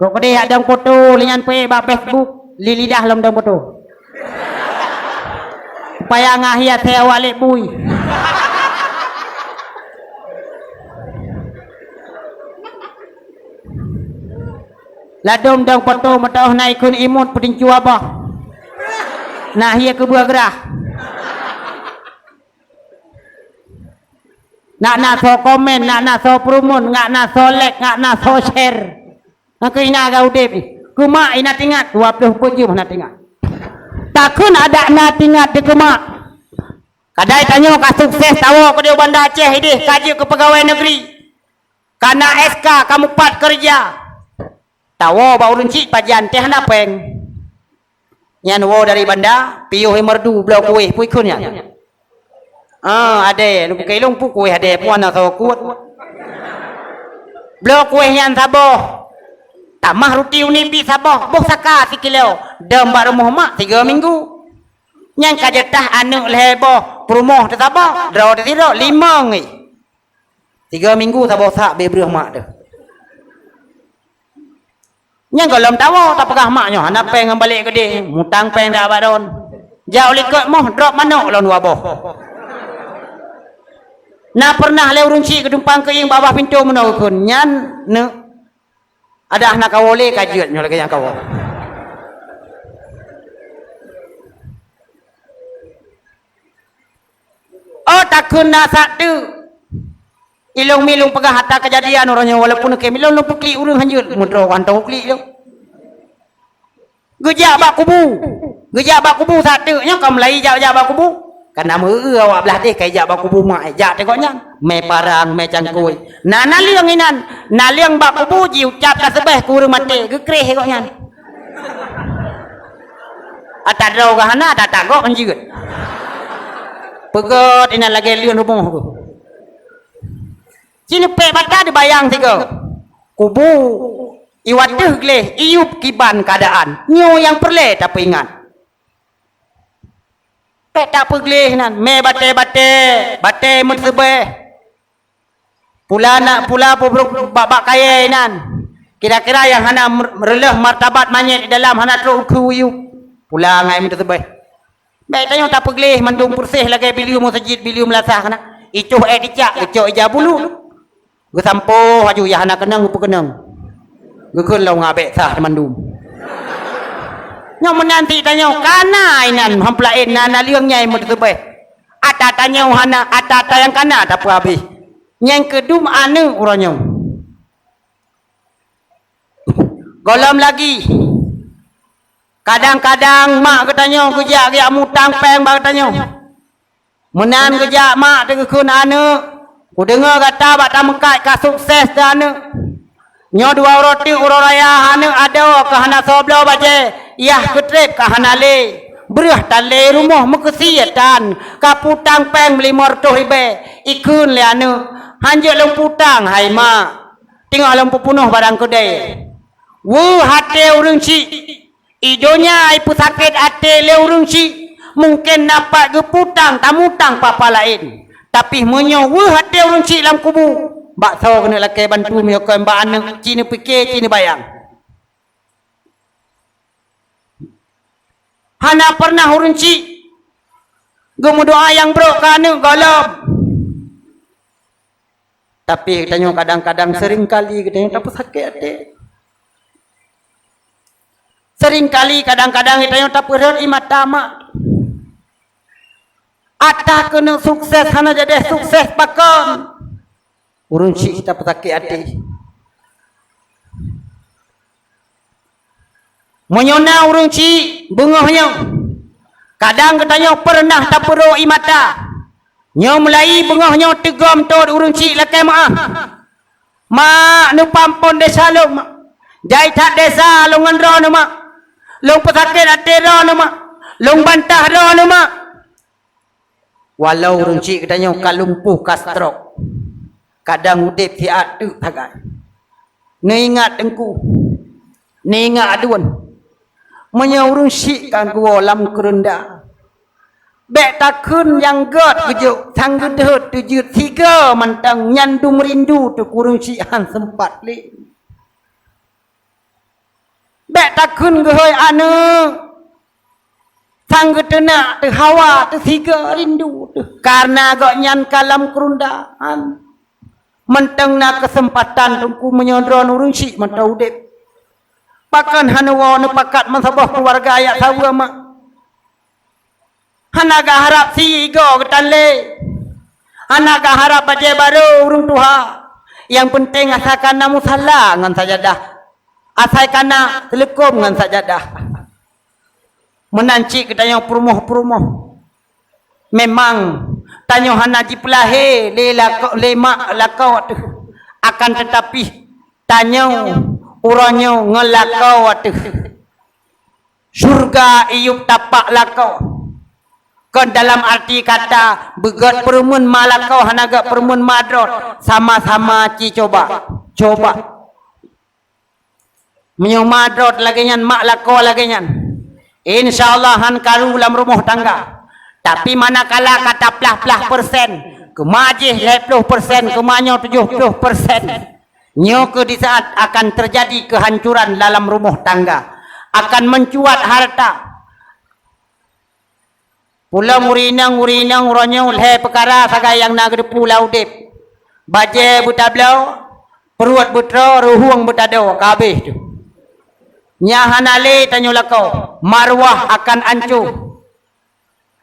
Kok dia ada foto lingan pe ba Facebook lidah lom dang foto. Supaya ngahia teh wale bui. Ladom dang foto matau naikun imut puding cua bah. Nah ia ke buah gerah. Nak so komen, nak so promote, nak so like, nak so share. Nak ina gau dep. Kuma ina tingat 27 nak tingat. Takun ada nak tingat di kuma. Kadai tanyo ka sukses tawo ke dia Banda Aceh ini kaji ke pegawai negeri. Karena SK kamu pat kerja. Tawo ba urun cik pajan teh na peng. Nyan wo dari Banda piuh merdu blau kuih pui kun ya. Ade nu kai long pu kuih ade puan na so kuat. Blau kuih nyan saboh. Tamah ruti unibi saboh boh saka sikileo. Dem ba rumah mak 3 minggu. Nyan kajetah anu lebo perumoh te saboh. Draw te tiro 5 ngi. 3 minggu saboh sak be breuh mak dah. Yang golom tawo tak pegah maknya anak peng balik ke dia mutang peng dah baron jauh likut moh drop manok lawan waboh na pernah le urunci ke dumpang ke ing bawah pintu menokun nyan ne ada anak kawole kajiut nyo lagi yang kawo oh takun na satu ilung milung pegah hatta kejadian orangnya walaupun ke milung lu pukli urang hanjut mudro wantau kli lu gejak bak kubu satu nya kam lai jak bak kubu kana meu awak belah teh kai jak bak kubu mak jak tekoknya me parang me cangkui na liang inan na liang bak kubu ji ucap ka sebeh ku urang mate gekreh tekoknya atadro gahana tatagok anjut pegot inan lagi liun rumah aku sini pe bata dibayang tiga kubu iwat gleh iup kiban keadaan nyo yang perle tapi ingat pe tak pergleh nan me bate mutsebe pula babak kaya nan kira-kira yang hana mereleh martabat manyet di dalam hana teruk iup pula ngai mutsebe be tanyo tak pergleh mandung bersih lagi bilium masjid bilium lasah kana icuh dicak icuh ija bulu gue sampo haju ya anak kenang upu kenang gue kun lau ngabek sah mandum nyong menanti tanyo kana inan hamplain nana liang nyai mudebe ata tanyo hana ata yang kana tapi habis nyeng kedum anu uranyong golom lagi kadang-kadang mak ketanyo gejak dia mutang peng bang tanyo menan gejak mak dengan kun anu ku dengar kata bak tamkat ka sukses dan nyo dua roti uraya hana ada ke hana soblo baje yah ketrek ke hana le berah tale rumah mekesiatan ka putang peng beli mortoh ibe ikun le anu hanjek long putang hai mak tengok long pupunuh barang kedai wu hate urang ci idonya ai pusakit ate le urang ci mungkin dapat ge putang tamutang papa lain tapi menyo weh hati orang cik dalam kubu bak tahu kena lakai bantu miyokon bak anak cini fikir cini bayang hana pernah orang cik gemu doa yang bro kana golom tapi katanya kadang-kadang sering kali katanya tak sakit hati sering kali kadang-kadang katanya tak perhatian imata mak ata kena sukses hana jadi sukses pakon urun cik kita pesakit hati menyona urun cik bengahnya kadang katanya pernah tak perlu imata nyo mulai bengahnya tegam tod urun cik lakai maaf mak nu pampon desa lo mak jai tak desa lo ngendro nu mak lo pesakit hati ro nu mak lo bantah ro nu mak walau runcik katanya kalumpuh kastrok kadang udip tiak tu tagay ne ingat engku ne ingat aduan menyaurum syik kan gua lam kerenda bek takun yang god gejuk sang gedut tujuh tiga mantang nyandung rindu tu kurung syik han sempat li pek takun gehoi anu sang getena tu hawa tu siga rindu tu karena gak nyan kalam kerundaan menteng na kesempatan tungku menyodron urung si mentau dep pakan hanawa nu pakat mansabah keluarga ayak sawa mak hanaga harap siga getan le hanaga harap baje baru urung tuha yang penting asalkan namu salah ngan sajadah asalkan na telekom ngan sajadah menanci ketanya perumoh-perumoh memang tanyo hanaji pelahe le mak lakau tu akan tetapi tanyo uranyo ngelakau tu surga iup tapak lakau kan dalam arti kata begat perumun malakau hanaga perumun madrot sama-sama ci coba menyo madrot lagi nyan mak lakau lagi nyan insyaallah han karu dalam rumah tangga tapi manakala kata pelah-pelah persen kemajih 50% kemanyo 70% nyo ke di saat akan terjadi kehancuran dalam rumah tangga akan mencuat harta pulang urinang uranyo leh perkara sagai yang nak de pulau dep baje butablau perut butro ruhung butado kabeh tu nyahanale tanyo lakau marwah akan hancur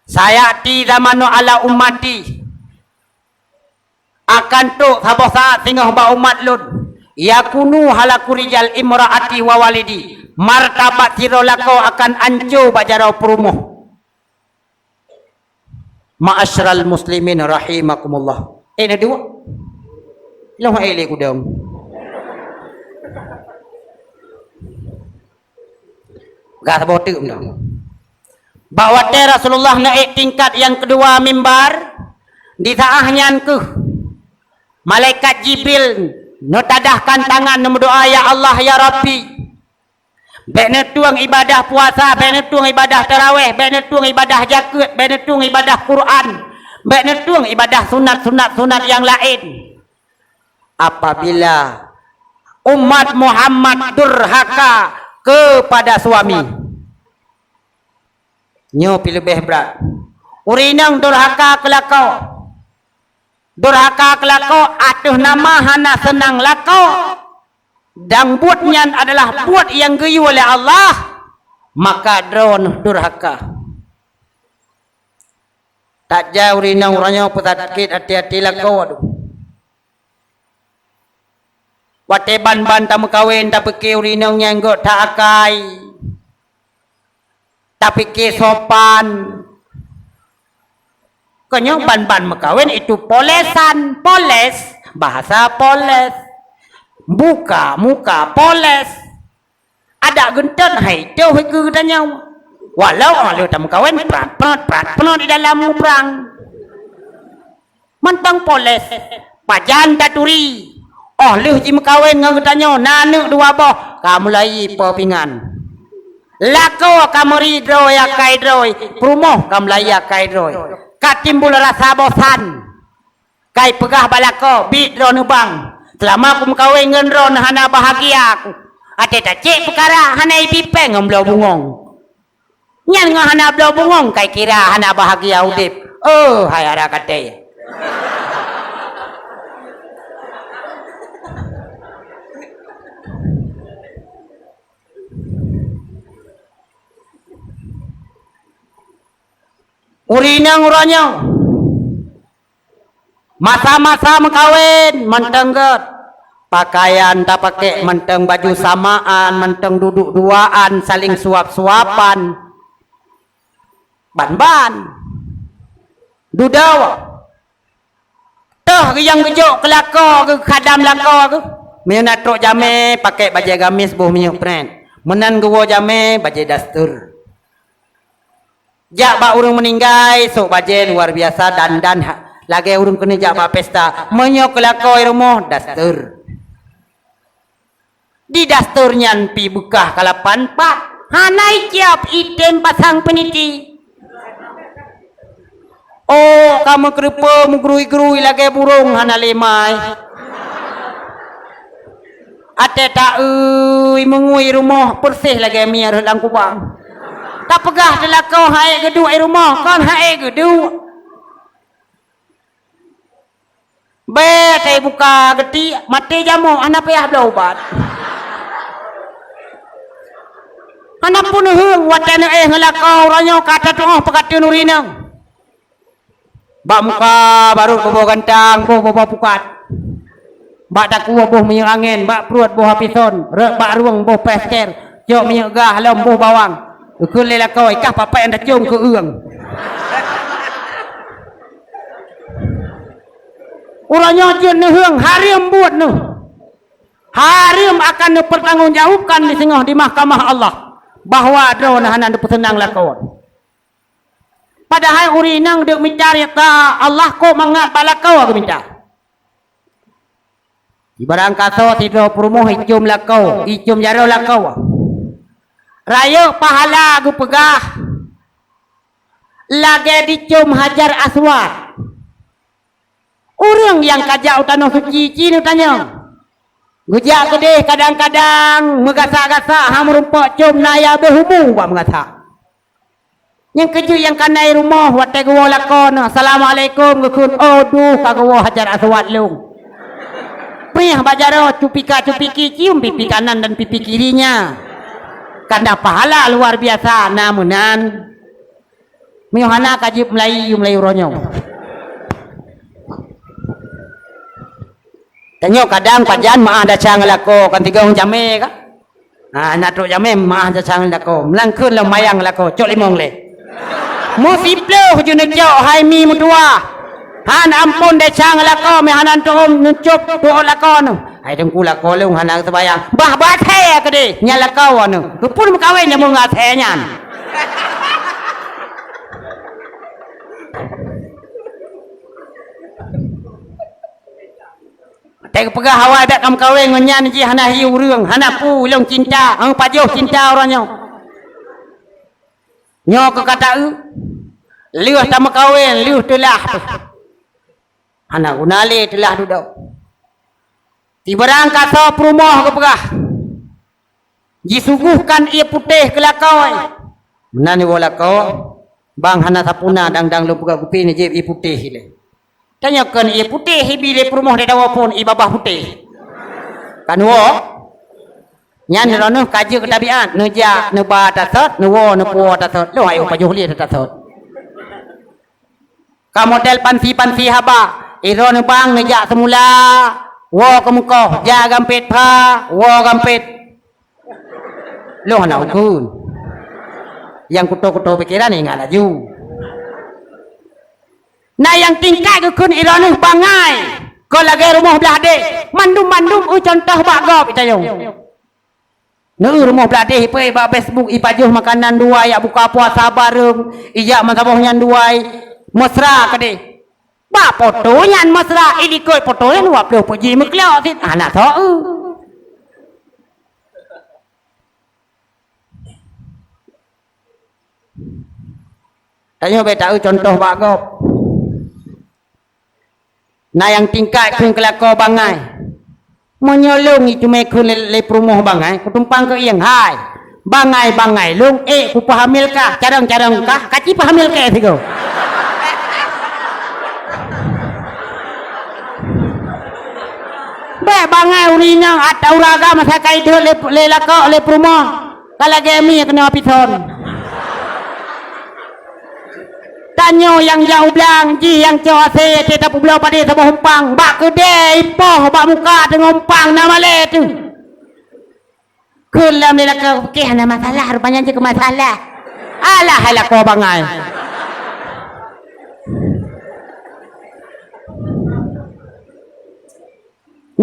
saya ti zamanu ala ummati akan tu sabah saat tinggal ba umat lud yakunu halaku rijal imraati wa walidi martabat siro lakau akan hancur bajarau perumuh ma'asyiral muslimin rahimakumullah na dua ilang haile ko daw gak botek daw bahwa Rasulullah naik tingkat yang kedua mimbar di saahnya ke malaikat Jibril notadahkan tangan berdoa ya Allah ya Rabbi bena tuang ibadah puasa bena tuang ibadah tarawih bena tuang ibadah zakat bena tuang ibadah Quran bena tuang ibadah sunat yang lain apabila umat Muhammad durhaka kepada suami nyo pilih berat urinang durhaka kelakau atuh nama hana senang lakau dan buatnya adalah buat yang geyu oleh Allah maka drone durhaka tak jauh urinang uranyo petakit hati-hati lakau aduh wate ban-ban tamu kawin tak peke urinang nyanggot tak akai tak peke sopan kenyo ban-ban mekawin itu polesan bahasa poles buka muka poles ada gentan hai teu hai ke tanya walau alu tamu kawin prat di dalam perang mentang poles pajan taturi leh ji mekawin ngau tanya nanu dua boh kamu lai popingan lakau kameri droi akai droi perumoh kam lai akai droi katimbul rasa bosan kai pegah balako bid ron bang selama aku mekawin ngen ron hana bahagia aku ate tak cek perkara hana ipipeng ngemblau bungong nyan ngah hana blau bungong kai kira hana bahagia udip hai ara kate urinang uranyo masa-masa mekawin mentengget pakaian tak pakai menteng baju samaan menteng duduk duaan saling suap-suapan ban-ban dudau toh yang gejuk kelako ke khadam lako ke menak trok jame pakai baju gamis boh minyak pren menan gewo jame baju dastur jak ba urang meninggai sok baje luar biasa dandan lagi urang kena jak ba pesta menyok kelakoi rumah dastur di dasturnya pi bekah kalapan pak hanai kiap item pasang peniti kamu kerupa menggerui-gerui lagi burung hana lemai Ate tak mengui rumah bersih lagi mi harus dalam kubang. Tak pegah adalah kau hai geduk ai rumah, kau hai geduk. Be tai buka geti mati jamu anak payah bela ubat. Anak pun heung watan ngelakau ranyo kata tuh pekat nurinang. Bak muka baru bobo gantang, bobo pukat. Bak tak kuah boh minyak angin, bak perut boh hapison, rek bak ruang boh pesker, jok minyak gah lom boh bawang. Ukul lela kau ikah papai anda cium ke uang. Urangnya jen neheung harim buat nu. Harim akan dipertanggungjawabkan di singah di mahkamah Allah bahwa drone hanan dipesenang lakon. Padahal urinang dek mencari ta Allah ko mangat balakau aku minta. Ibarang kaso tido perumuh icum lakau, icum jaro lakau. Raya pahala aku pegah. Lagi dicum Hajar Aswad. Orang yang kajak utano suci cinu tanya. Gujak gede kadang-kadang megasak-gasak ham rumpak cum naya berhubung buat mengasak. Yang keju yang kanai rumah watai gua lakon. Assalamualaikum gukun. Aduh kagwa Hajar Aswad lung. Pih bajaro cupika-cupiki cium pipi kanan dan pipi kirinya. Kanda pahala luar biasa namunan. Miohana kajib Melayu ronyo. Tanyo kadang pajan maah da cang lako kan tiga jame ka. Anak tu jame maah da cang lako. Melangkeun la mayang lako cok limong le. Musiblo hujun jauh hai mi mutua. Han ampun da cang lako me hanan tu nucup tu lako nu. Hai dengku lako leung hanan sebayang. Bah bathe ke de nyala kau nu. Pun makawen nya mung ngathe nyan. Teg pegah awal dak kam kawin ngenyan ji hana hiu reung hana pu long cinta ang pajoh cinta oranyo nyo ke kata liuh tama kawin liuh telah tu hana gunale telah duduk tibarang kata perumah ke pegah disuguhkan ia putih ke lakau menani wala kau bang hana sapuna dang lu pegah kupi ni je ia putih ile tanyakan ia putih bila perumah dia dawa pun ia babah putih kan wo nyan rono kaji ketabiat neja neba tasot newo nepo tasot lo ayo pajuh li tasot ka model pansi haba iro ne bang neja semula wo kemuko ja gampit pha wo gampit lo hana ukun yang kuto pikiran ni ngalaju. Nah yang tingkat ke kun ironuh bangai. Kau lagi rumah belah dek. Mandum contoh bak gop itayong. Nu rumah belah dek ipai bak Facebook ipajuh makanan dua ya buka puasa bareng. Ijak masabohnya dua mesra ke dek. Bak fotonya mesra idikoi fotonya 20 puji meklok sit. Anak so. Tanya beta contoh bak gop. Nah yang tingkat kun kelako bangai menyolong itu mekun le promoh bangai kutumpang ke yang hai bangai lung ku pahamil kah carang kah kaci pahamil kah tigo be bangai urina atau raga masa kaido le lako le promoh kala gemi kena pison tanyo yang jauh belang ji yang cuase kita pulau pada sama humpang bak kedai poh bak muka dengan humpang nama le tu kulam ni nak ke ada masalah rupanya je ke masalah alah kau bangai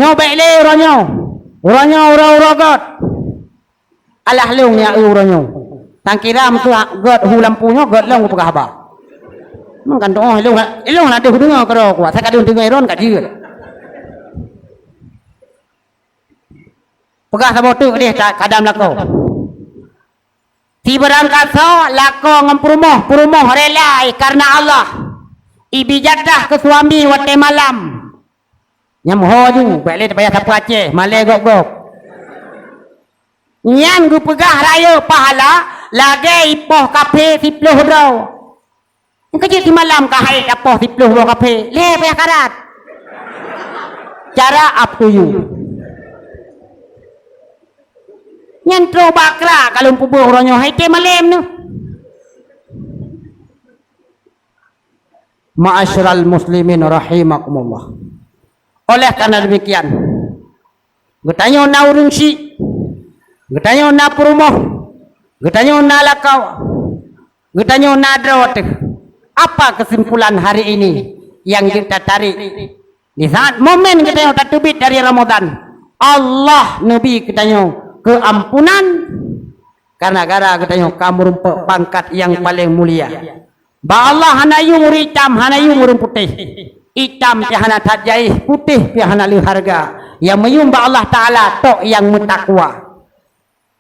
nyobek le uranyo ura-uragot alah lung ya uranyo tangkiram tu god hu lampunya god long pegah ba kan doa ilung ada dengar karo kuat saya kadung dengar iron kat dia pegah sama tu dia kadam lako tibarang kaso lako ngam perumoh relai karena Allah ibijadah ke suami wate malam nyam ho ju balik payah sapu aceh malai gok Nyan gu pegah raya pahala lagi ipoh kafe 10 dau. Kerja di malam kahai ipoh 10 dau kafe. Le payah karat. Cara up to you. Nyan tro bakra kalau pubuh ronyo hai te malam nu. Ma'asyiral muslimin rahimakumullah. Oleh karena demikian, getanyo na urung si, getanyo na perumoh, getanyo na lakau, getanyo na drawat. Apa kesimpulan hari ini yang kita tarik? Di saat momen getanyo terbit dari Ramadan, Allah Nabi getanyo keampunan karena gara getanyo kamu pangkat yang paling mulia. Ba Allah hanayu muri hitam, hanayu muri putih. Hitam pihana tajai, putih pihana liharga. Yang menyumbah Allah Ta'ala tok yang mutakwa.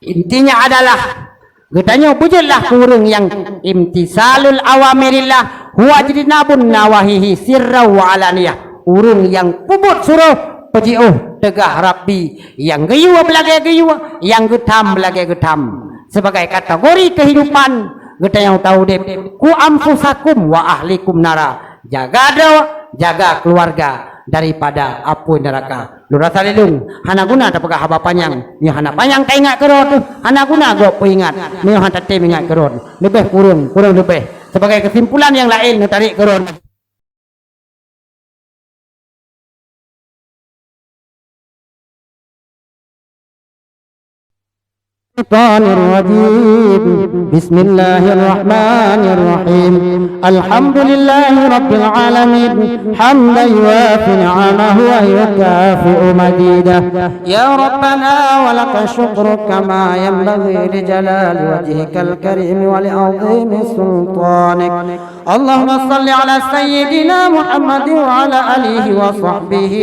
Intinya adalah getanya bujurlah kurung yang imtisalul awamirillah huwa jidnabun nawahihi sirra wa alaniyah. Urung yang pubut suruh pejiuh tegah Rabbi, yang geyuwa belage geyuwa, yang getam belage getam. Sebagai kategori kehidupan getanya tahu deh ku amfusakum wa ahlikum nara. Jaga dawa, jaga keluarga daripada api neraka. Lu rasa lelung, hana guna tak pegah haba panjang. Ni hana panjang tak ingat kerot tu. Hana guna gok ingat. Ni hana tak ingat kerot. Lebih kurung lebih. Sebagai kesimpulan yang lain tarik kerot. الشيطان الرجيم بسم الله الرحمن الرحيم الحمد لله رب العالمين حمدا يوافي نعمه ويكافئ مزيده يا ربنا ولك الشكر كما ينبغي لجلال وجهك الكريم ولعظيم سلطانك اللهم صل على سيدنا محمد وعلى آله وصحبه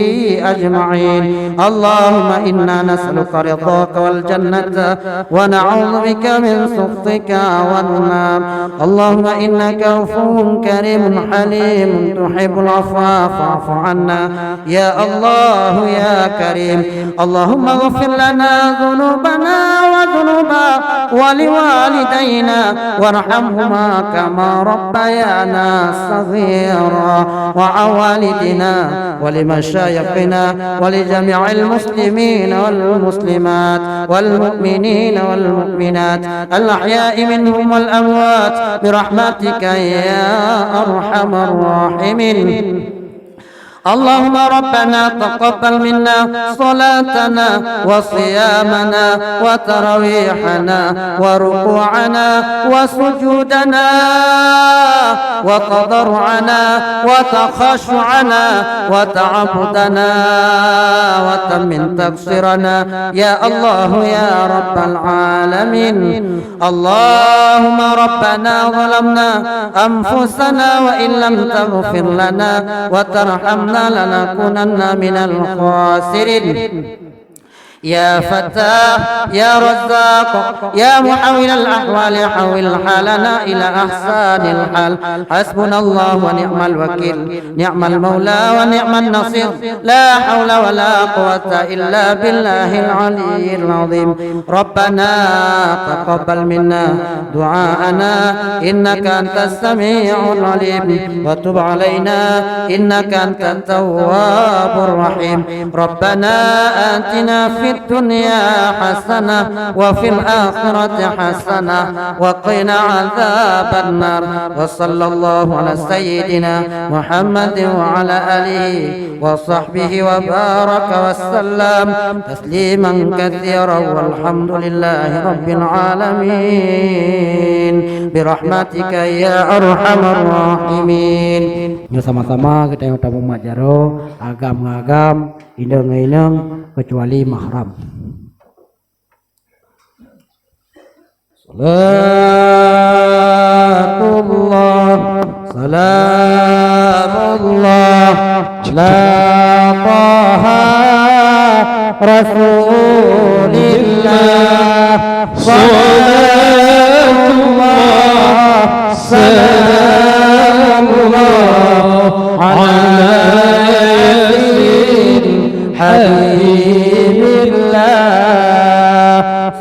أجمعين اللهم إنا نسألك رضاك والجنة ونعوذ بك من سخطك والنار اللهم إنك عفو كريم حليم تحب العفو فاعف عنا يا الله يا كريم اللهم اغفر لنا ذنوبنا وذنوبا ولوالدينا وارحمهما كما ربيانا صغيرا وعوالدنا ولمشايخنا ولجميع المسلمين والمسلمات والمؤمنين والمؤمنات الأحياء منهم والأموات برحمتك يا أرحم الراحمين اللهم ربنا تقبل منا صلاتنا وصيامنا وتراويحنا وركوعنا وسجودنا وتضرعنا وتخشعنا وتعبدنا وتمن تقصيرنا يا الله يا رب العالمين اللهم ربنا ظلمنا أنفسنا وإن لم تغفر لنا وترحمنا لنكونن من الخاسرين يا فتاح يا رزاق يا محول الأحوال حول حالنا إلى أحسن الحال حسبنا الله ونعم الوكيل نعم المولى ونعم النصير لا حول ولا قوة إلا بالله العلي العظيم ربنا تقبل منا دعاءنا إنك أنت السميع العليم وتب علينا إنك أنت التواب الرحيم ربنا آتنا في الدنيا حسنة وفي الآخرة حسنة وقنا عذاب النار وصلى الله على سيدنا محمد وعلى آله وصحبه وبارك وسلم تسليما كثيرا والحمد لله رب العالمين برحمتك يا أرحم الراحمين. Sama-sama kita yang tamu majaro agam-agam indeng-indeng kecuali mahram. Salamullah ala taha rasulillah salatullah salamullah ala yasin habibillah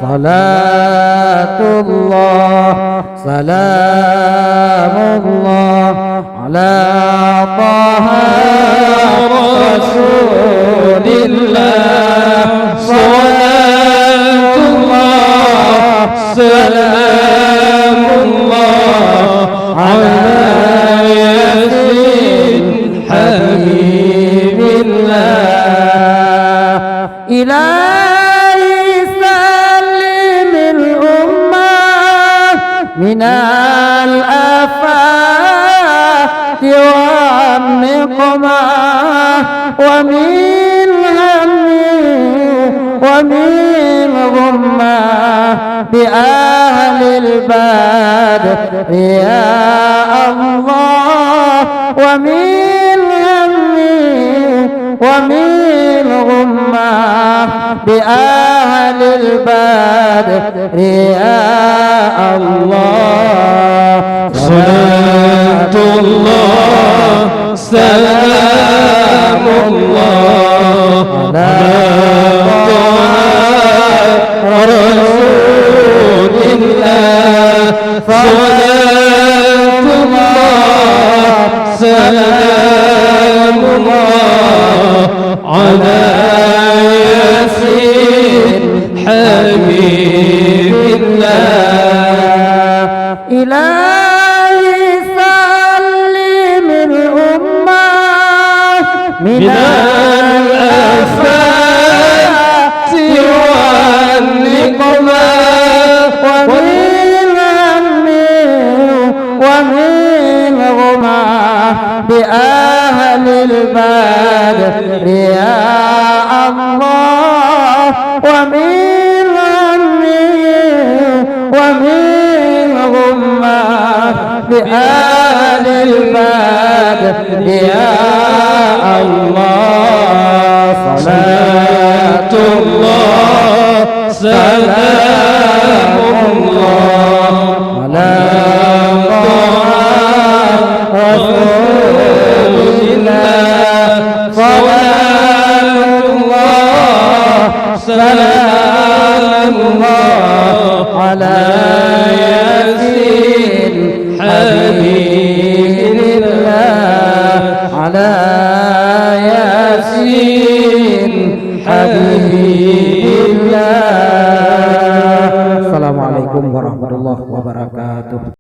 salam ala taha rasulillah salatullah salamullah ala yasin habibillah ilahi salimil ummah minal afat wan niqmah wa min hammi wa min ghammah bi ahlil badr ya Allah wa min hammi wa min ghammah bi ahlil badr ya Allah salatullah salamullah ala rasulillah salatullah salamullah ala yasin habibillah ilahi salimil ummah minal afati wan niqmah wa min hammi wa min ghammah bi ahlil badr ya Allah wa min hammi wa min ghammah bi ahlil badr ya Allah salatullah salamullah ala rasulillah salatullah salamullah ala yasin habibillah ala yasin habibillah. Assalamualaikum warahmatullahi wabarakatuh.